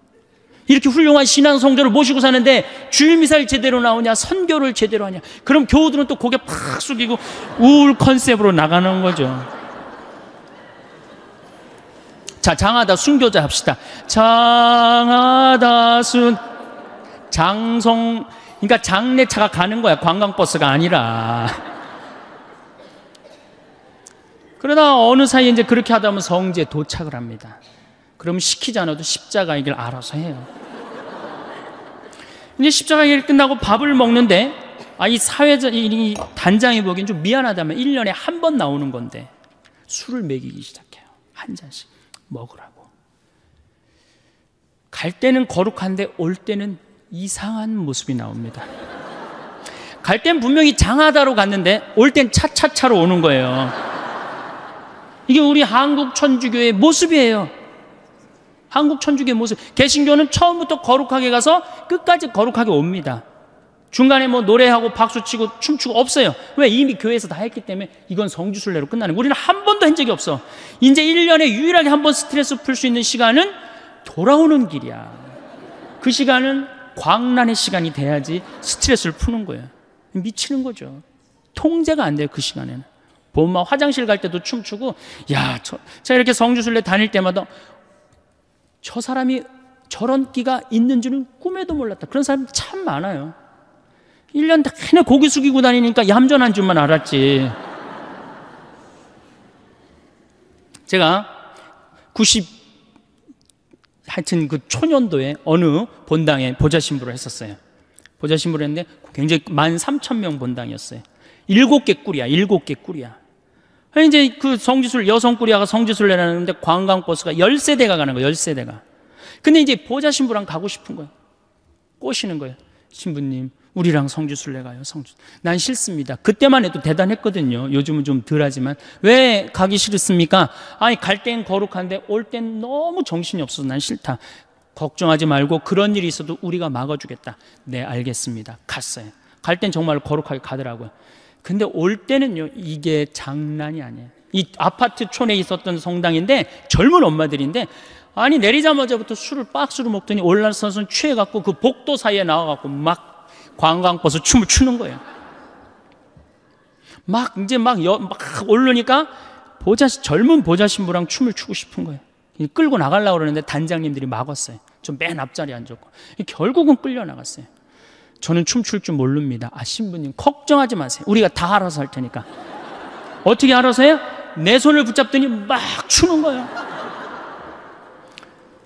이렇게 훌륭한 신앙 성도를 모시고 사는데 주일미사를 제대로 나오냐, 선교를 제대로 하냐. 그럼 교우들은 또 고개 팍 숙이고 우울 컨셉으로 나가는 거죠. 자, 장하다 순교자 합시다. 장하다 장성, 그러니까 장례차가 가는 거야, 관광버스가 아니라. 그러다 어느 사이에 이제 그렇게 하다 보면 성지에 도착을 합니다. 그러면 시키지 않아도 십자가의 길 알아서 해요. 이제 십자가의 길 끝나고 밥을 먹는데 이 이 단장이 보기엔 좀 미안하다면 1년에 한 번 나오는 건데 술을 먹이기 시작해요. 한 잔씩 먹으라고. 갈 때는 거룩한데 올 때는 이상한 모습이 나옵니다. 갈 땐 분명히 장하다로 갔는데 올 땐 차차차로 오는 거예요. 이게 우리 한국 천주교의 모습이에요. 한국 천주교의 모습. 개신교는 처음부터 거룩하게 가서 끝까지 거룩하게 옵니다. 중간에 뭐 노래하고 박수치고 춤추고 없어요. 왜? 이미 교회에서 다 했기 때문에 이건 성주순례로 끝나는 거예요. 우리는 한 번도 한 적이 없어. 이제 1년에 유일하게 한 번 스트레스 풀 수 있는 시간은 돌아오는 길이야. 그 시간은 광란의 시간이 돼야지 스트레스를 푸는 거예요. 미치는 거죠. 통제가 안 돼요, 그 시간에는. 보면 화장실 갈 때도 춤추고, 제가 이렇게 성주순례 다닐 때마다 저 사람이 저런 끼가 있는 줄은 꿈에도 몰랐다. 그런 사람이 참 많아요. 1년 내내 고개 숙이고 다니니까 얌전한 줄만 알았지. 제가 하여튼 그 초년도에 어느 본당에 보좌신부를 했었어요. 보좌신부를 했는데 굉장히 13,000명 본당이었어요. 7개 꿀이야. 이제 그 여성 꾸리아가 성지순례를 하는데 관광버스가 10세대가 가는 거예요. 10세대가. 근데 이제 보좌신부랑 가고 싶은 거예요. 꼬시는 거예요. 신부님, 우리랑 성지순례 가요. 난 싫습니다. 그때만 해도 대단했거든요. 요즘은 좀 덜하지만. 왜 가기 싫습니까? 갈 땐 거룩한데 올 땐 너무 정신이 없어서 난 싫다. 걱정하지 말고 그런 일이 있어도 우리가 막아주겠다. 네, 알겠습니다. 갔어요. 갈 땐 정말 거룩하게 가더라고요. 근데 올 때는요, 이게 장난이 아니에요. 이 아파트 촌에 있었던 성당인데 젊은 엄마들인데 내리자마자부터 술을 박스로 먹더니 올라서서 취해갖고 그 복도 사이에 나와갖고 막 관광버스 춤을 추는 거예요. 막 오르니까 젊은 보좌신부랑 춤을 추고 싶은 거예요. 끌고 나가려고 그러는데 단장님들이 막았어요. 좀 맨 앞자리에 앉았고. 결국은 끌려 나갔어요. 저는 춤출 줄 모릅니다. 신부님 걱정하지 마세요. 우리가 다 알아서 할 테니까. 어떻게 알아서 해요? 내 손을 붙잡더니 막 추는 거예요.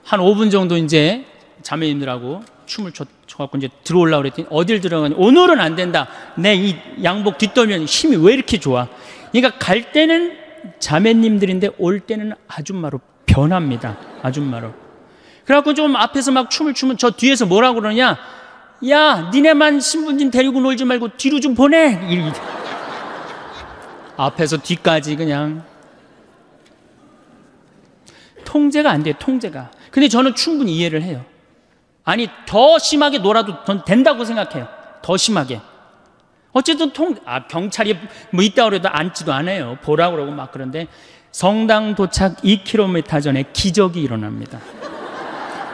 한 5분 정도 이제 자매님들하고 춤을 춰갖고 이제 들어오려고 그랬더니 어딜 들어가니 오늘은 안 된다. 내 이 양복 뒷덜미는 힘이 왜 이렇게 좋아? 그러니까 갈 때는 자매님들인데 올 때는 아줌마로 변합니다. 아줌마로. 그래갖고 좀 앞에서 막 춤을 추면 저 뒤에서 뭐라고 그러냐? 야, 니네만 신부님 데리고 놀지 말고 뒤로 좀 보내. 앞에서 뒤까지 그냥 통제가 안 돼요. 통제가. 근데 저는 충분히 이해를 해요. 더 심하게 놀아도 전 된다고 생각해요. 더 심하게. 어쨌든 경찰이 뭐 있다고 그래도 앉지도 않아요. 보라고 그러고 막 그런데 성당 도착 2km 전에 기적이 일어납니다.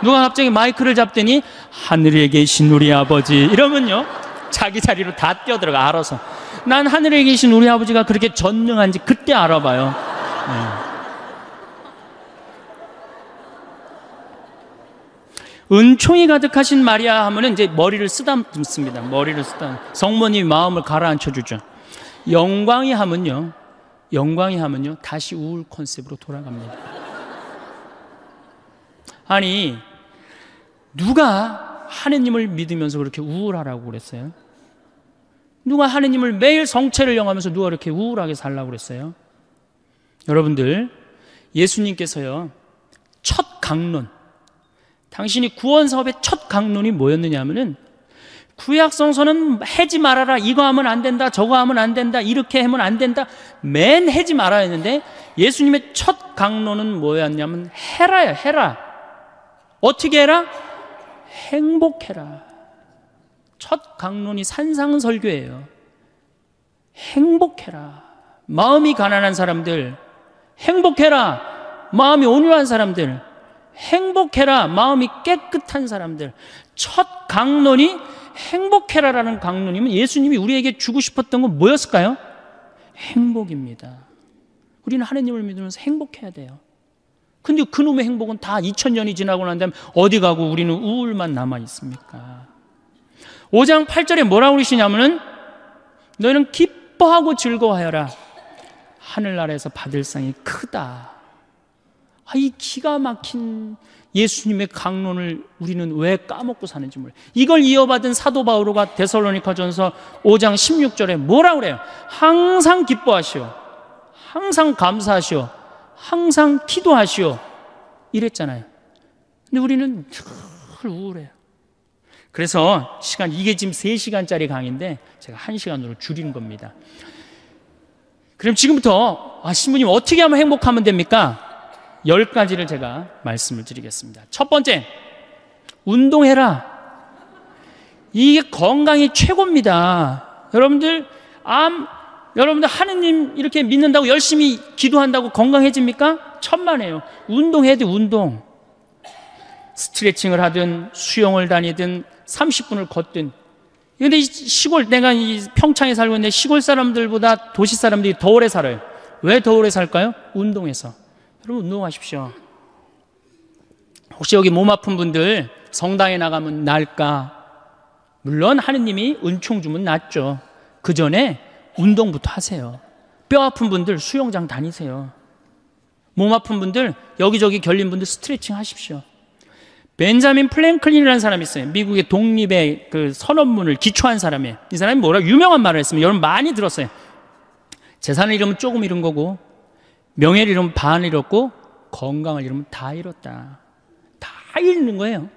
누가 갑자기 마이크를 잡더니 하늘에 계신 우리 아버지 이러면요 자기 자리로 다 뛰어들어가 알아서. 난 하늘에 계신 우리 아버지가 그렇게 전능한지 그때 알아봐요. 은총이 가득하신 마리아 하면은 이제 머리를 쓰다듬습니다. 머리를 성모님 마음을 가라앉혀 주죠. 영광이 하면요 다시 우울 컨셉으로 돌아갑니다. 아니 누가 하느님을 믿으면서 그렇게 우울하라고 그랬어요? 누가 하느님을 매일 성체를 영하면서 누가 그렇게 우울하게 살라고 그랬어요? 여러분들, 예수님께서요 첫 강론, 당신이 구원 사업의 첫 강론이 뭐였느냐 하면은 구약성서는 해지 말아라, 이거 하면 안 된다, 저거 하면 안 된다, 이렇게 하면 안 된다, 맨 해지 말아야 했는데 예수님의 첫 강론은 뭐였냐면 해라야. 해라. 어떻게 해라? 행복해라. 첫 강론이 산상설교예요. 행복해라. 마음이 가난한 사람들 행복해라. 마음이 온유한 사람들 행복해라. 마음이 깨끗한 사람들. 첫 강론이 행복해라라는 강론이면 예수님이 우리에게 주고 싶었던 건 뭐였을까요? 행복입니다. 우리는 하나님을 믿으면서 행복해야 돼요. 근데 그놈의 행복은 다 2000년이 지나고 난 다음에 어디 가고 우리는 우울만 남아 있습니까? 5장 8절에 뭐라고 그러시냐면은 너희는 기뻐하고 즐거워하여라. 하늘나라에서 받을 상이 크다. 이 기가 막힌 예수님의 강론을 우리는 왜 까먹고 사는지 몰라요. 이걸 이어받은 사도 바오로가 데살로니가전서 5장 16절에 뭐라고 그래요? 항상 기뻐하시오, 항상 감사하시오, 항상 기도하시오 이랬잖아요. 근데 우리는 늘 우울해요. 그래서 이게 지금 3시간짜리 강의인데 제가 1시간으로 줄인 겁니다. 그럼 지금부터 신부님 어떻게 하면 행복하면 됩니까? 10가지를 제가 말씀을 드리겠습니다. 첫 번째, 운동해라. 이게 건강이 최고입니다. 여러분들 하느님 이렇게 믿는다고 열심히 기도한다고 건강해집니까? 천만에요. 운동해야 돼. 운동. 스트레칭을 하든 수영을 다니든 30분을 걷든. 근데 내가 평창에 살고 있는데 시골 사람들보다 도시 사람들이 더 오래 살아요. 왜 더 오래 살까요? 운동해서. 여러분 운동하십시오. 혹시 여기 몸 아픈 분들 성당에 나가면 나을까? 물론 하느님이 은총 주면 낫죠. 그 전에 운동부터 하세요. 뼈 아픈 분들 수영장 다니세요. 몸 아픈 분들 여기저기 결린 분들 스트레칭 하십시오. 벤자민 플랭클린이라는 사람이 있어요. 미국의 독립의 그 선언문을 기초한 사람이에요. 이 사람이 유명한 말을 했습니다. 여러분 많이 들었어요. 재산을 잃으면 조금 잃은 거고, 명예를 잃으면 반 잃었고, 건강을 잃으면 다 잃었다. 다 잃는 거예요.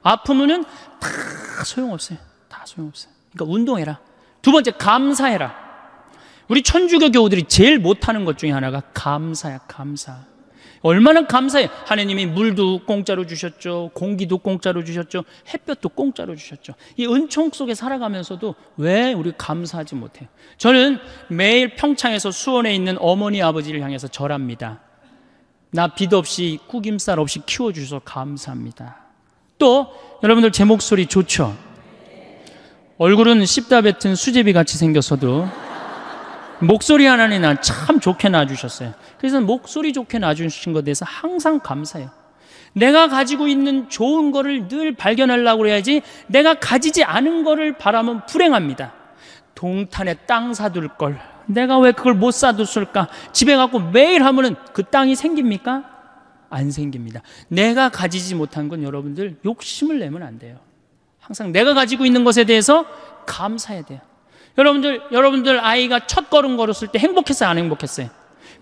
아프면은 다 소용없어요. 다 소용없어요. 그러니까 운동해라. 두 번째, 감사해라. 우리 천주교 교우들이 제일 못하는 것 중에 하나가 감사야. 감사. 얼마나 감사해요. 하나님이 물도 공짜로 주셨죠, 공기도 공짜로 주셨죠, 햇볕도 공짜로 주셨죠. 이 은총 속에 살아가면서도 왜 우리 감사하지 못해요? 저는 매일 평창에서 수원에 있는 어머니 아버지를 향해서 절합니다. 나 빚 없이 구김살 없이 키워주셔서 감사합니다. 또 여러분들 제 목소리 좋죠? 얼굴은 씹다 뱉은 수제비 같이 생겼어도 목소리 하나는 참 좋게 낳아주셨어요. 그래서 목소리 좋게 낳아주신 것에 대해서 항상 감사해요. 내가 가지고 있는 좋은 거를 늘 발견하려고 해야지, 내가 가지지 않은 거를 바라면 불행합니다. 동탄에 땅 사둘 걸 내가 왜 그걸 못 사뒀을까? 집에 갖고 매일 하면은 그 땅이 생깁니까? 안 생깁니다. 내가 가지지 못한 건 여러분들 욕심을 내면 안 돼요. 항상 내가 가지고 있는 것에 대해서 감사해야 돼요. 여러분들 아이가 첫 걸음 걸었을 때 행복했어요, 안 행복했어요?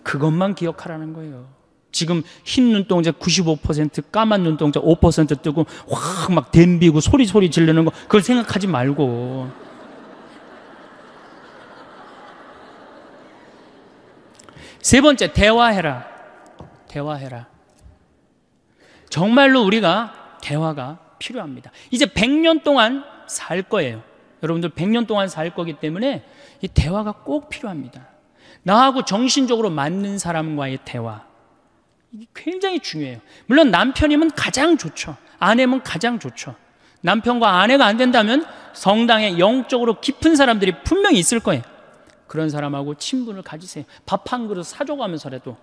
그것만 기억하라는 거예요. 지금 흰 눈동자 95%, 까만 눈동자 5% 뜨고 확 막 댐비고 소리 지르는 거 그걸 생각하지 말고. 세 번째, 대화해라. 대화해라. 정말로 우리가 대화가 필요합니다. 이제 100년 동안 살 거예요. 여러분들 100년 동안 살 거기 때문에 이 대화가 꼭 필요합니다. 나하고 정신적으로 맞는 사람과의 대화, 이게 굉장히 중요해요. 물론 남편이면 가장 좋죠. 아내면 가장 좋죠. 남편과 아내가 안 된다면 성당에 영적으로 깊은 사람들이 분명히 있을 거예요. 그런 사람하고 친분을 가지세요. 밥 한 그릇 사줘가면서라도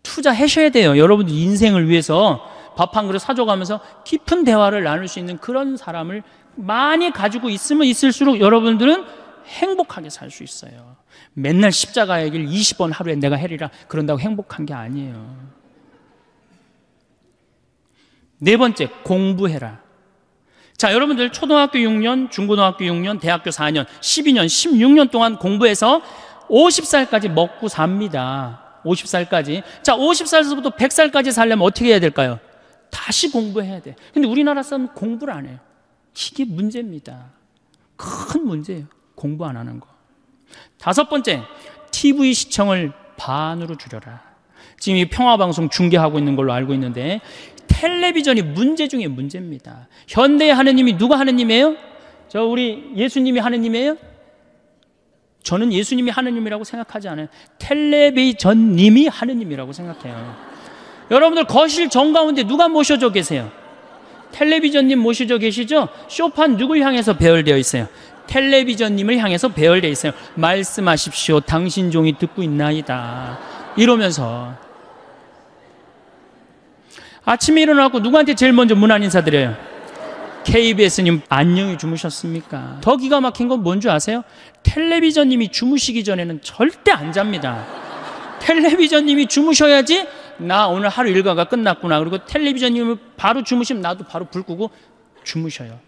투자하셔야 돼요. 여러분들 인생을 위해서 밥 한 그릇 사줘가면서 깊은 대화를 나눌 수 있는 그런 사람을 많이 가지고 있으면 있을수록 여러분들은 행복하게 살 수 있어요. 맨날 십자가의 길 20번 하루에 내가 해리라 그런다고 행복한 게 아니에요. 네 번째, 공부해라. 자, 여러분들 초등학교 6년, 중고등학교 6년, 대학교 4년, 12년, 16년 동안 공부해서 50살까지 먹고 삽니다. 50살까지. 자, 50살부터 100살까지 살려면 어떻게 해야 될까요? 다시 공부해야 돼. 근데 우리나라 사람은 공부를 안 해요. 이게 문제입니다. 큰 문제예요. 공부 안 하는 거. 다섯 번째, TV 시청을 반으로 줄여라. 지금 이 평화방송 중계하고 있는 걸로 알고 있는데 텔레비전이 문제 중에 문제입니다. 현대의 하느님이 누가 하느님이에요? 우리 예수님이 하느님이에요? 저는 예수님이 하느님이라고 생각하지 않아요. 텔레비전님이 하느님이라고 생각해요. 여러분들 거실 정가운데 누가 모셔져 계세요? 텔레비전님 모셔져 계시죠? 쇼판 누굴 향해서 배열되어 있어요? 텔레비전님을 향해서 배열되어 있어요. 말씀하십시오. 당신 종이 듣고 있나이다. 이러면서 아침에 일어나고 누구한테 제일 먼저 문안 인사드려요? KBS님 안녕히 주무셨습니까? 더 기가 막힌 건 뭔 줄 아세요? 텔레비전님이 주무시기 전에는 절대 안 잡니다. 텔레비전님이 주무셔야지 나 오늘 하루 일과가 끝났구나. 그리고 텔레비전님을 바로 주무시면 나도 바로 불 끄고 주무셔요.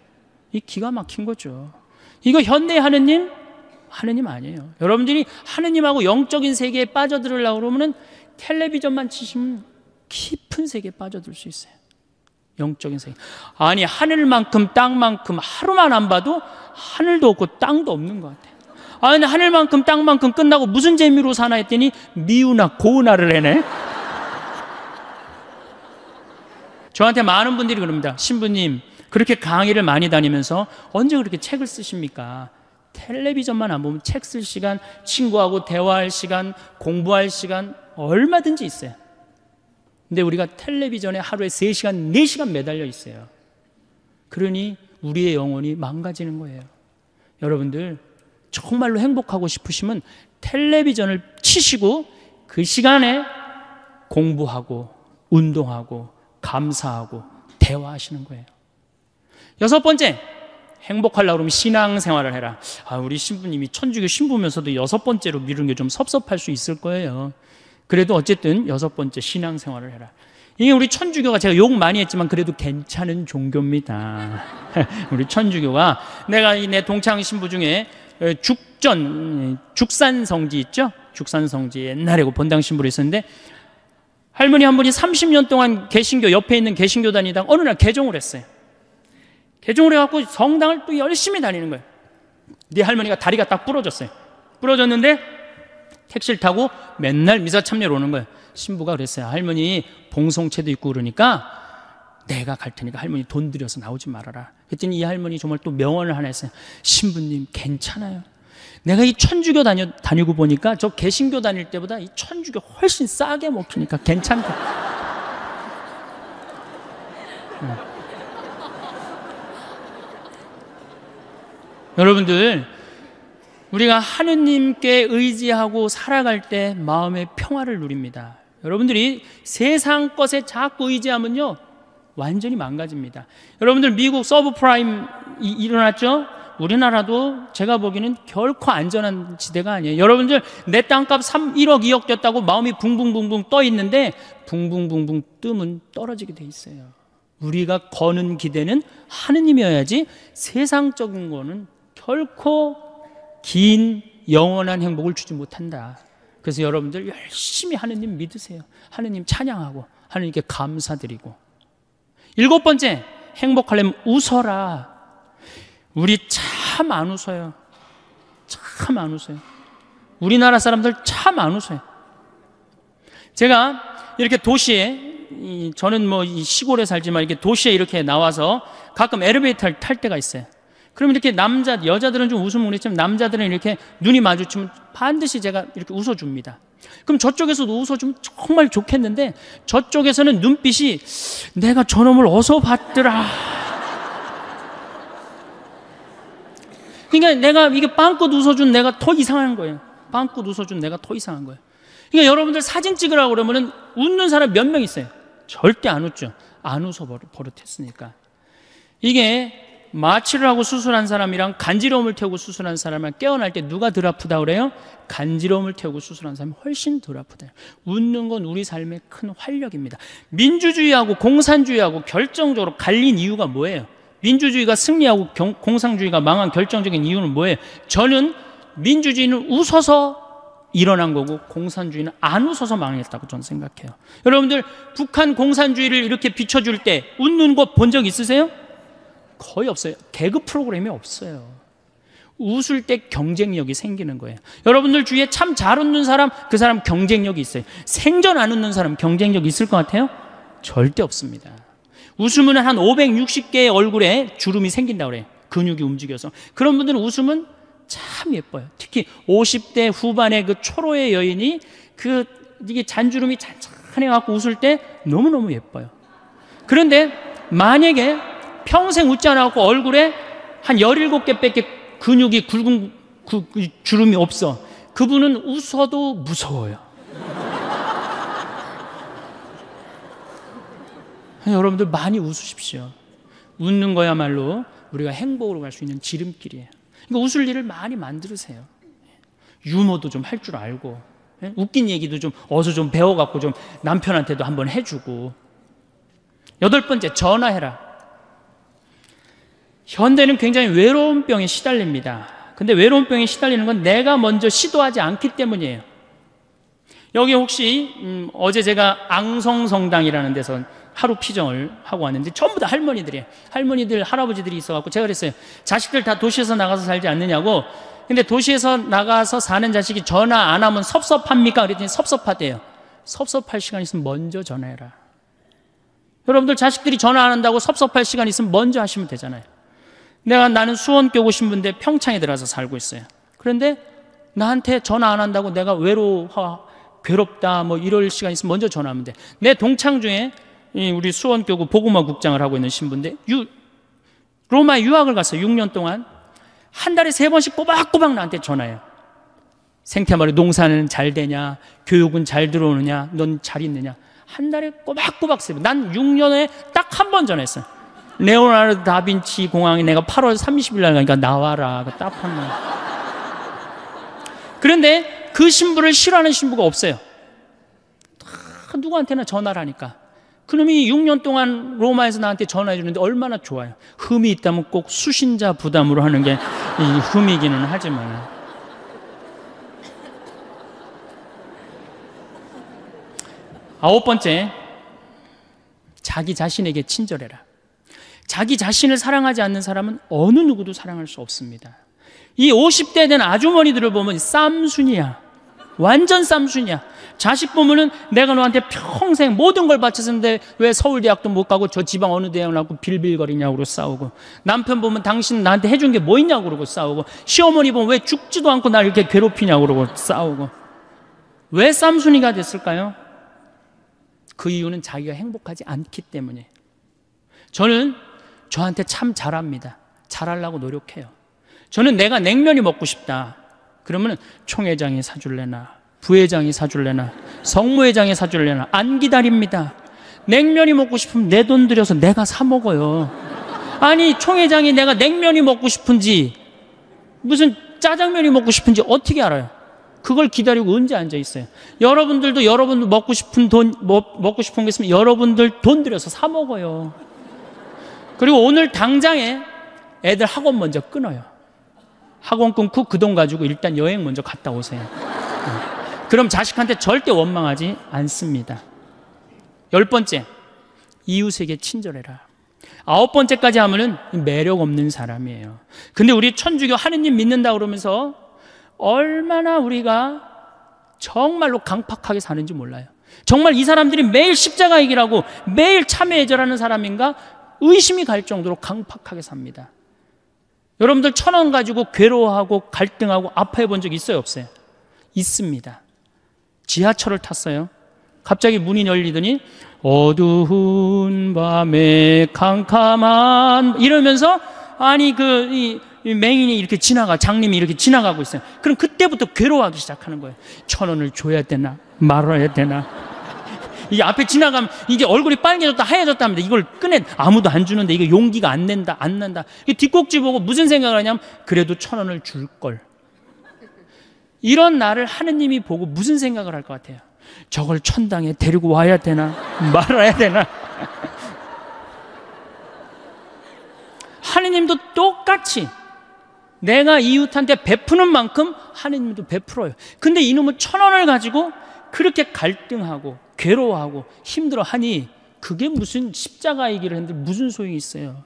이 기가 막힌 거죠. 이거 현대의 하느님? 하느님 아니에요. 여러분들이 하느님하고 영적인 세계에 빠져들으려고 그러면 텔레비전만 치시면 깊은 세계에 빠져들 수 있어요. 영적인 세계. 아니, 하늘만큼 땅만큼 하루만 안 봐도 하늘도 없고 땅도 없는 것 같아요. 아니, 하늘만큼 땅만큼 끝나고 무슨 재미로 사나 했더니 미우나 고우나를 해네. 저한테 많은 분들이 그럽니다. 신부님, 그렇게 강의를 많이 다니면서 언제 그렇게 책을 쓰십니까? 텔레비전만 안 보면 책 쓸 시간, 친구하고 대화할 시간, 공부할 시간 얼마든지 있어요. 근데 우리가 텔레비전에 하루에 3시간, 4시간 매달려 있어요. 그러니 우리의 영혼이 망가지는 거예요. 여러분들 정말로 행복하고 싶으시면 텔레비전을 치시고 그 시간에 공부하고 운동하고 감사하고 대화하시는 거예요. 여섯 번째, 행복하려고 그러면 신앙생활을 해라. 우리 신부님이 천주교 신부면서도 여섯 번째로 미루는 게 좀 섭섭할 수 있을 거예요. 그래도 어쨌든 여섯 번째, 신앙생활을 해라. 이게 우리 천주교가 제가 욕 많이 했지만 그래도 괜찮은 종교입니다. 우리 천주교가 내가 내 동창 신부 중에 죽산성지 있죠? 죽산성지 옛날에 본당 신부로 있었는데 할머니 한 분이 30년 동안 개신교 옆에 있는 개신교 다니다가 어느 날 개종을 했어요. 개종을 해갖고 성당을 또 열심히 다니는 거예요. 네 할머니가 다리가 딱 부러졌어요. 부러졌는데 택시를 타고 맨날 미사 참여로 오는 거예요. 신부가 그랬어요. 할머니 봉송체도 있고 그러니까 내가 갈 테니까 할머니 돈 들여서 나오지 말아라. 그랬더니 이 할머니 정말 또 명언을 하나 했어요. 신부님 괜찮아요. 내가 이 천주교 다니고 보니까 저 개신교 다닐 때보다 이 천주교 훨씬 싸게 먹히니까 괜찮다. 여러분들, 우리가 하느님께 의지하고 살아갈 때 마음의 평화를 누립니다. 여러분들이 세상 것에 자꾸 의지하면요 완전히 망가집니다. 여러분들 미국 서브프라임 일어났죠? 우리나라도 제가 보기에는 결코 안전한 지대가 아니에요. 여러분들 내 땅값 1억 2억 됐다고 마음이 붕붕붕붕 떠 있는데 붕붕붕붕 뜨면 떨어지게 돼 있어요. 우리가 거는 기대는 하느님이어야지 세상적인 거는 결코 긴 영원한 행복을 주지 못한다. 그래서 여러분들 열심히 하느님 믿으세요. 하느님 찬양하고 하느님께 감사드리고. 일곱 번째, 행복하려면 웃어라. 우리 참 안 웃어요. 참 안 웃어요. 우리나라 사람들 참 안 웃어요. 제가 이렇게 도시에, 저는 뭐 이 시골에 살지만 이렇게 도시에 이렇게 나와서 가끔 엘리베이터를 탈 때가 있어요. 그럼 이렇게 여자들은 좀 웃으면 그렇지만 남자들은 이렇게 눈이 마주치면 반드시 제가 이렇게 웃어줍니다. 그럼 저쪽에서도 웃어주면 정말 좋겠는데 저쪽에서는 눈빛이 내가 저놈을 어디서 봤더라. 그러니까 내가 이게 빵긋 웃어준 내가 더 이상한 거예요. 빵긋 웃어준 내가 더 이상한 거예요. 그러니까 여러분들 사진 찍으라고 그러면은 웃는 사람 몇 명 있어요? 절대 안 웃죠. 안 웃어 버릇했으니까. 이게 마취를 하고 수술한 사람이랑 간지러움을 태우고 수술한 사람이랑 깨어날 때 누가 덜 아프다 그래요? 간지러움을 태우고 수술한 사람이 훨씬 덜 아프다. 웃는 건 우리 삶의 큰 활력입니다. 민주주의하고 공산주의하고 결정적으로 갈린 이유가 뭐예요? 민주주의가 승리하고 공산주의가 망한 결정적인 이유는 뭐예요? 저는 민주주의는 웃어서 일어난 거고 공산주의는 안 웃어서 망했다고 저는 생각해요. 여러분들 북한 공산주의를 이렇게 비춰줄 때 웃는 거 본 적 있으세요? 거의 없어요. 개그 프로그램이 없어요. 웃을 때 경쟁력이 생기는 거예요. 여러분들 주위에 참 잘 웃는 사람, 그 사람 경쟁력이 있어요. 생전 안 웃는 사람 경쟁력 있을 것 같아요? 절대 없습니다. 웃으면 한 560개의 얼굴에 주름이 생긴다고 그래요. 근육이 움직여서. 그런 분들은 웃으면 참 예뻐요. 특히 50대 후반의 그 초로의 여인이 이게 잔주름이 잔잔해갖고 웃을 때 너무너무 예뻐요. 그런데 만약에 평생 웃지 않아갖고 얼굴에 한 17개밖에 근육이 굵은 그 주름이 없어. 그분은 웃어도 무서워요. 여러분들 많이 웃으십시오. 웃는 거야말로 우리가 행복으로 갈 수 있는 지름길이에요. 그러니까 웃을 일을 많이 만들으세요. 유머도 좀 할 줄 알고, 웃긴 얘기도 좀 어서 좀 배워갖고 좀 남편한테도 한번 해주고. 8번째, 전화해라. 현대는 굉장히 외로운 병에 시달립니다. 근데 외로운 병에 시달리는 건 내가 먼저 시도하지 않기 때문이에요. 여기 혹시 어제 제가 앙성성당이라는 데서 하루 피정을 하고 왔는데 전부 다 할머니들이에요. 할머니들, 할아버지들이 있어갖고 제가 그랬어요. 자식들 다 도시에서 나가서 살지 않느냐고. 근데 도시에서 나가서 사는 자식이 전화 안 하면 섭섭합니까? 그랬더니 섭섭하대요. 섭섭할 시간 있으면 먼저 전화해라. 여러분들 자식들이 전화 안 한다고 섭섭할 시간 있으면 먼저 하시면 되잖아요. 나는 수원교구 신부인데 평창에 들어가서 살고 있어요. 그런데 나한테 전화 안 한다고 내가 괴롭다 뭐 이럴 시간 있으면 먼저 전화하면 돼. 내 동창 중에 우리 수원교구 복음화 국장을 하고 있는 신부인데 로마에 유학을 갔어요. 6년 동안 한 달에 3번씩 꼬박꼬박 나한테 전화해요. 생태마을 농사는 잘 되냐, 교육은 잘 들어오느냐, 넌 잘 있느냐. 한 달에 꼬박꼬박 써요. 난 6년에 딱 한 번 전화했어요. 레오나르도 다빈치 공항에 내가 8월 30일 날 가니까 나와라. 딱 한 번. 그런데 그 신부를 싫어하는 신부가 없어요. 다 누구한테나 전화를 하니까. 그놈이 6년 동안 로마에서 나한테 전화해 주는데 얼마나 좋아요. 흠이 있다면 꼭 수신자 부담으로 하는 게 이 흠이기는 하지만. 아홉 번째, 자기 자신에게 친절해라. 자기 자신을 사랑하지 않는 사람은 어느 누구도 사랑할 수 없습니다. 이 50대 된 아주머니들을 보면 쌈순이야. 완전 쌈순이야. 자식 보면은 내가 너한테 평생 모든 걸 바쳤는데 왜 서울대학도 못 가고 저 지방 어느 대학 나고 빌빌거리냐고 그러고 싸우고, 남편 보면 당신 나한테 해준 게 뭐 있냐고 그러고 싸우고, 시어머니 보면 왜 죽지도 않고 날 이렇게 괴롭히냐고 그러고 싸우고. 왜 쌈순이가 됐을까요? 그 이유는 자기가 행복하지 않기 때문에. 저는 저한테 참 잘합니다. 잘하려고 노력해요. 저는 내가 냉면이 먹고 싶다 그러면 총회장이 사줄래나 부회장이 사줄래나 성무회장이 사줄래나 안 기다립니다. 냉면이 먹고 싶으면 내 돈 들여서 내가 사 먹어요. 아니 총회장이 내가 냉면이 먹고 싶은지 무슨 짜장면이 먹고 싶은지 어떻게 알아요? 그걸 기다리고 언제 앉아 있어요? 여러분들도 여러분들 먹고 싶은 게 있으면 여러분들 돈 들여서 사 먹어요. 그리고 오늘 당장에 애들 학원 먼저 끊어요. 학원 끊고 그 돈 가지고 일단 여행 먼저 갔다 오세요. 그럼 자식한테 절대 원망하지 않습니다. 10번째, 이웃에게 친절해라. 9번째까지 하면은 매력 없는 사람이에요. 근데 우리 천주교 하느님 믿는다 그러면서 얼마나 우리가 정말로 강팍하게 사는지 몰라요. 정말 이 사람들이 매일 십자가 얘기라고 매일 참회 예절하는 사람인가 의심이 갈 정도로 강팍하게 삽니다. 여러분들 1,000원 가지고 괴로워하고 갈등하고 아파해 본 적 있어요, 없어요? 있습니다. 지하철을 tas어요. 갑자기 문이 열리더니 어두운 밤에 캄캄한 이러면서 아니 이 맹인이 이렇게 장님이 이렇게 지나가고 있어요. 그럼 그때부터 괴로워하기 시작하는 거예요. 1,000원을 줘야 되나 말아야 되나. 이게 앞에 지나가면 이게 얼굴이 빨개졌다 하얘졌다 합니다. 이걸 꺼내 아무도 안 주는데 이게 용기가 안 난다. 뒷꼭지 보고 무슨 생각을 하냐면 그래도 1,000원을 줄 걸. 이런 나를 하느님이 보고 무슨 생각을 할 것 같아요? 저걸 천당에 데리고 와야 되나 말아야 되나. 하느님도 똑같이 내가 이웃한테 베푸는 만큼 하느님도 베풀어요. 근데 이놈은 1,000원을 가지고 그렇게 갈등하고 괴로워하고 힘들어하니 그게 무슨 십자가의 길을 했는데 무슨 소용이 있어요?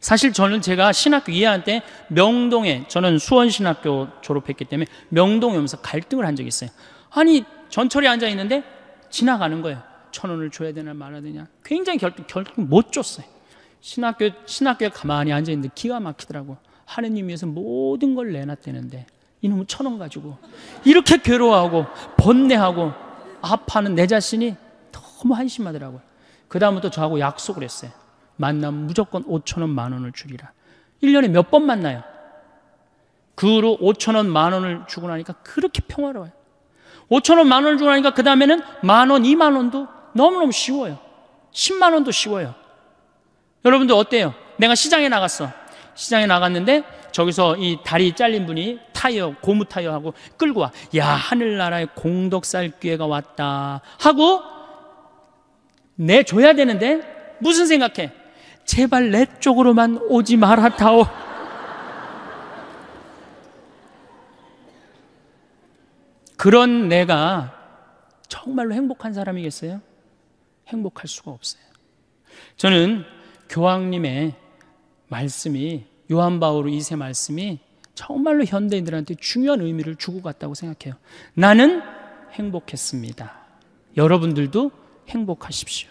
사실 제가 신학교 2학년 때 명동에, 저는 수원신학교 졸업했기 때문에 명동에 오면서 갈등을 한 적이 있어요. 아니 전철에 앉아 있는데 지나가는 거예요. 1,000원을 줘야 되나 말아야 되냐. 굉장히 결국 못 줬어요. 신학교에 가만히 앉아 있는데 기가 막히더라고. 하느님 위해서 모든 걸 내놨다는데 이놈은 1,000원 가지고 이렇게 괴로워하고 번뇌하고 아파하는 내 자신이 너무 한심하더라고요. 그 다음부터 저하고 약속을 했어요. 만나면 무조건 5,000원, 10,000원을 주리라. 1년에 몇 번 만나요? 그 후로 5,000원, 10,000원을 주고 나니까 그렇게 평화로워요. 5,000원, 10,000원을 주고 나니까 그 다음에는 10,000원, 20,000원도 너무너무 쉬워요. 100,000원도 쉬워요. 여러분들 어때요? 내가 시장에 나갔어. 시장에 나갔는데 저기서 이 다리 잘린 분이 고무 타이어하고 끌고 와. 야, 하늘나라의 공덕살 기회가 왔다 하고 내줘야 되는데 무슨 생각해? 제발 내 쪽으로만 오지 말아다오. 그런 내가 정말로 행복한 사람이겠어요? 행복할 수가 없어요. 저는 교황님의 말씀이, 요한 바오로 2세 말씀이 정말로 현대인들한테 중요한 의미를 주고 갔다고 생각해요. 나는 행복했습니다. 여러분들도 행복하십시오.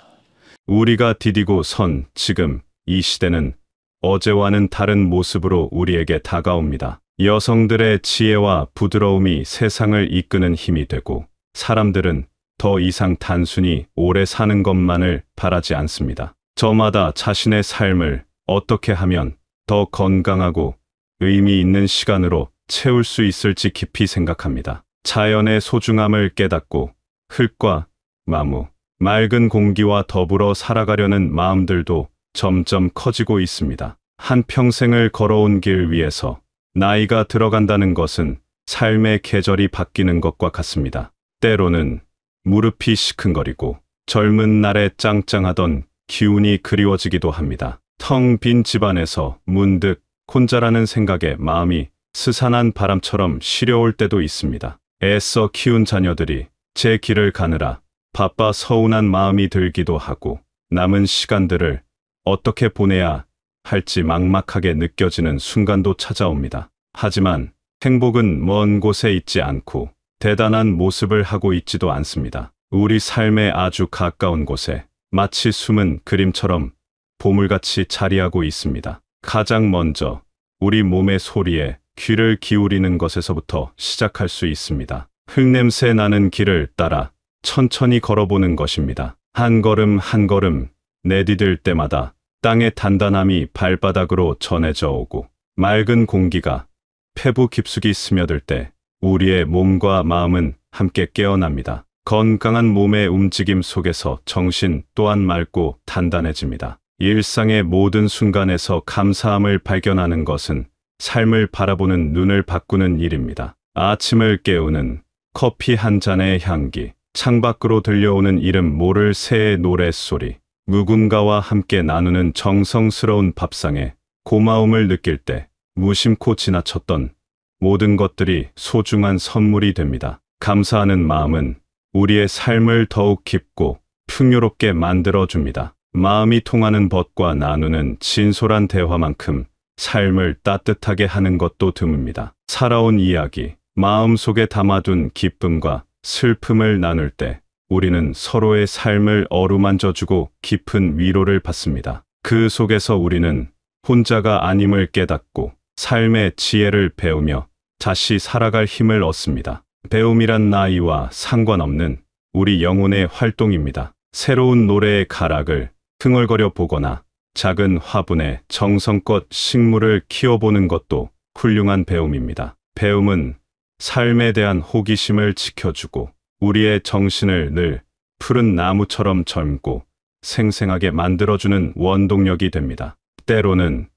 우리가 디디고 선 지금 이 시대는 어제와는 다른 모습으로 우리에게 다가옵니다. 여성들의 지혜와 부드러움이 세상을 이끄는 힘이 되고 사람들은 더 이상 단순히 오래 사는 것만을 바라지 않습니다. 저마다 자신의 삶을 어떻게 하면 더 건강하고 의미 있는 시간으로 채울 수 있을지 깊이 생각합니다. 자연의 소중함을 깨닫고 흙과 나무, 맑은 공기와 더불어 살아가려는 마음들도 점점 커지고 있습니다. 한 평생을 걸어온 길 위에서 나이가 들어간다는 것은 삶의 계절이 바뀌는 것과 같습니다. 때로는 무릎이 시큰거리고 젊은 날에 짱짱하던 기운이 그리워지기도 합니다. 텅 빈 집안에서 문득 혼자라는 생각에 마음이 스산한 바람처럼 시려올 때도 있습니다. 애써 키운 자녀들이 제 길을 가느라 바빠 서운한 마음이 들기도 하고 남은 시간들을 어떻게 보내야 할지 막막하게 느껴지는 순간도 찾아옵니다. 하지만 행복은 먼 곳에 있지 않고 대단한 모습을 하고 있지도 않습니다. 우리 삶의 아주 가까운 곳에 마치 숨은 그림처럼 보물같이 자리하고 있습니다. 가장 먼저 우리 몸의 소리에 귀를 기울이는 것에서부터 시작할 수 있습니다. 흙냄새 나는 길을 따라 천천히 걸어보는 것입니다. 한 걸음 한 걸음 내디딜 때마다 땅의 단단함이 발바닥으로 전해져 오고 맑은 공기가 폐부 깊숙이 스며들 때 우리의 몸과 마음은 함께 깨어납니다. 건강한 몸의 움직임 속에서 정신 또한 맑고 단단해집니다. 일상의 모든 순간에서 감사함을 발견하는 것은 삶을 바라보는 눈을 바꾸는 일입니다. 아침을 깨우는 커피 한 잔의 향기, 창밖으로 들려오는 이름 모를 새의 노랫소리, 누군가와 함께 나누는 정성스러운 밥상에 고마움을 느낄 때 무심코 지나쳤던 모든 것들이 소중한 선물이 됩니다. 감사하는 마음은 우리의 삶을 더욱 깊고 풍요롭게 만들어줍니다. 마음이 통하는 법과 나누는 진솔한 대화만큼 삶을 따뜻하게 하는 것도 드뭅니다. 살아온 이야기, 마음속에 담아둔 기쁨과 슬픔을 나눌 때 우리는 서로의 삶을 어루만져주고 깊은 위로를 받습니다. 그 속에서 우리는 혼자가 아님을 깨닫고 삶의 지혜를 배우며 다시 살아갈 힘을 얻습니다. 배움이란 나이와 상관없는 우리 영혼의 활동입니다. 새로운 노래의 가락을 흥얼거려 보거나 작은 화분에 정성껏 식물을 키워보는 것도 훌륭한 배움입니다. 배움은 삶에 대한 호기심을 지켜주고 우리의 정신을 늘 푸른 나무처럼 젊고 생생하게 만들어주는 원동력이 됩니다. 때로는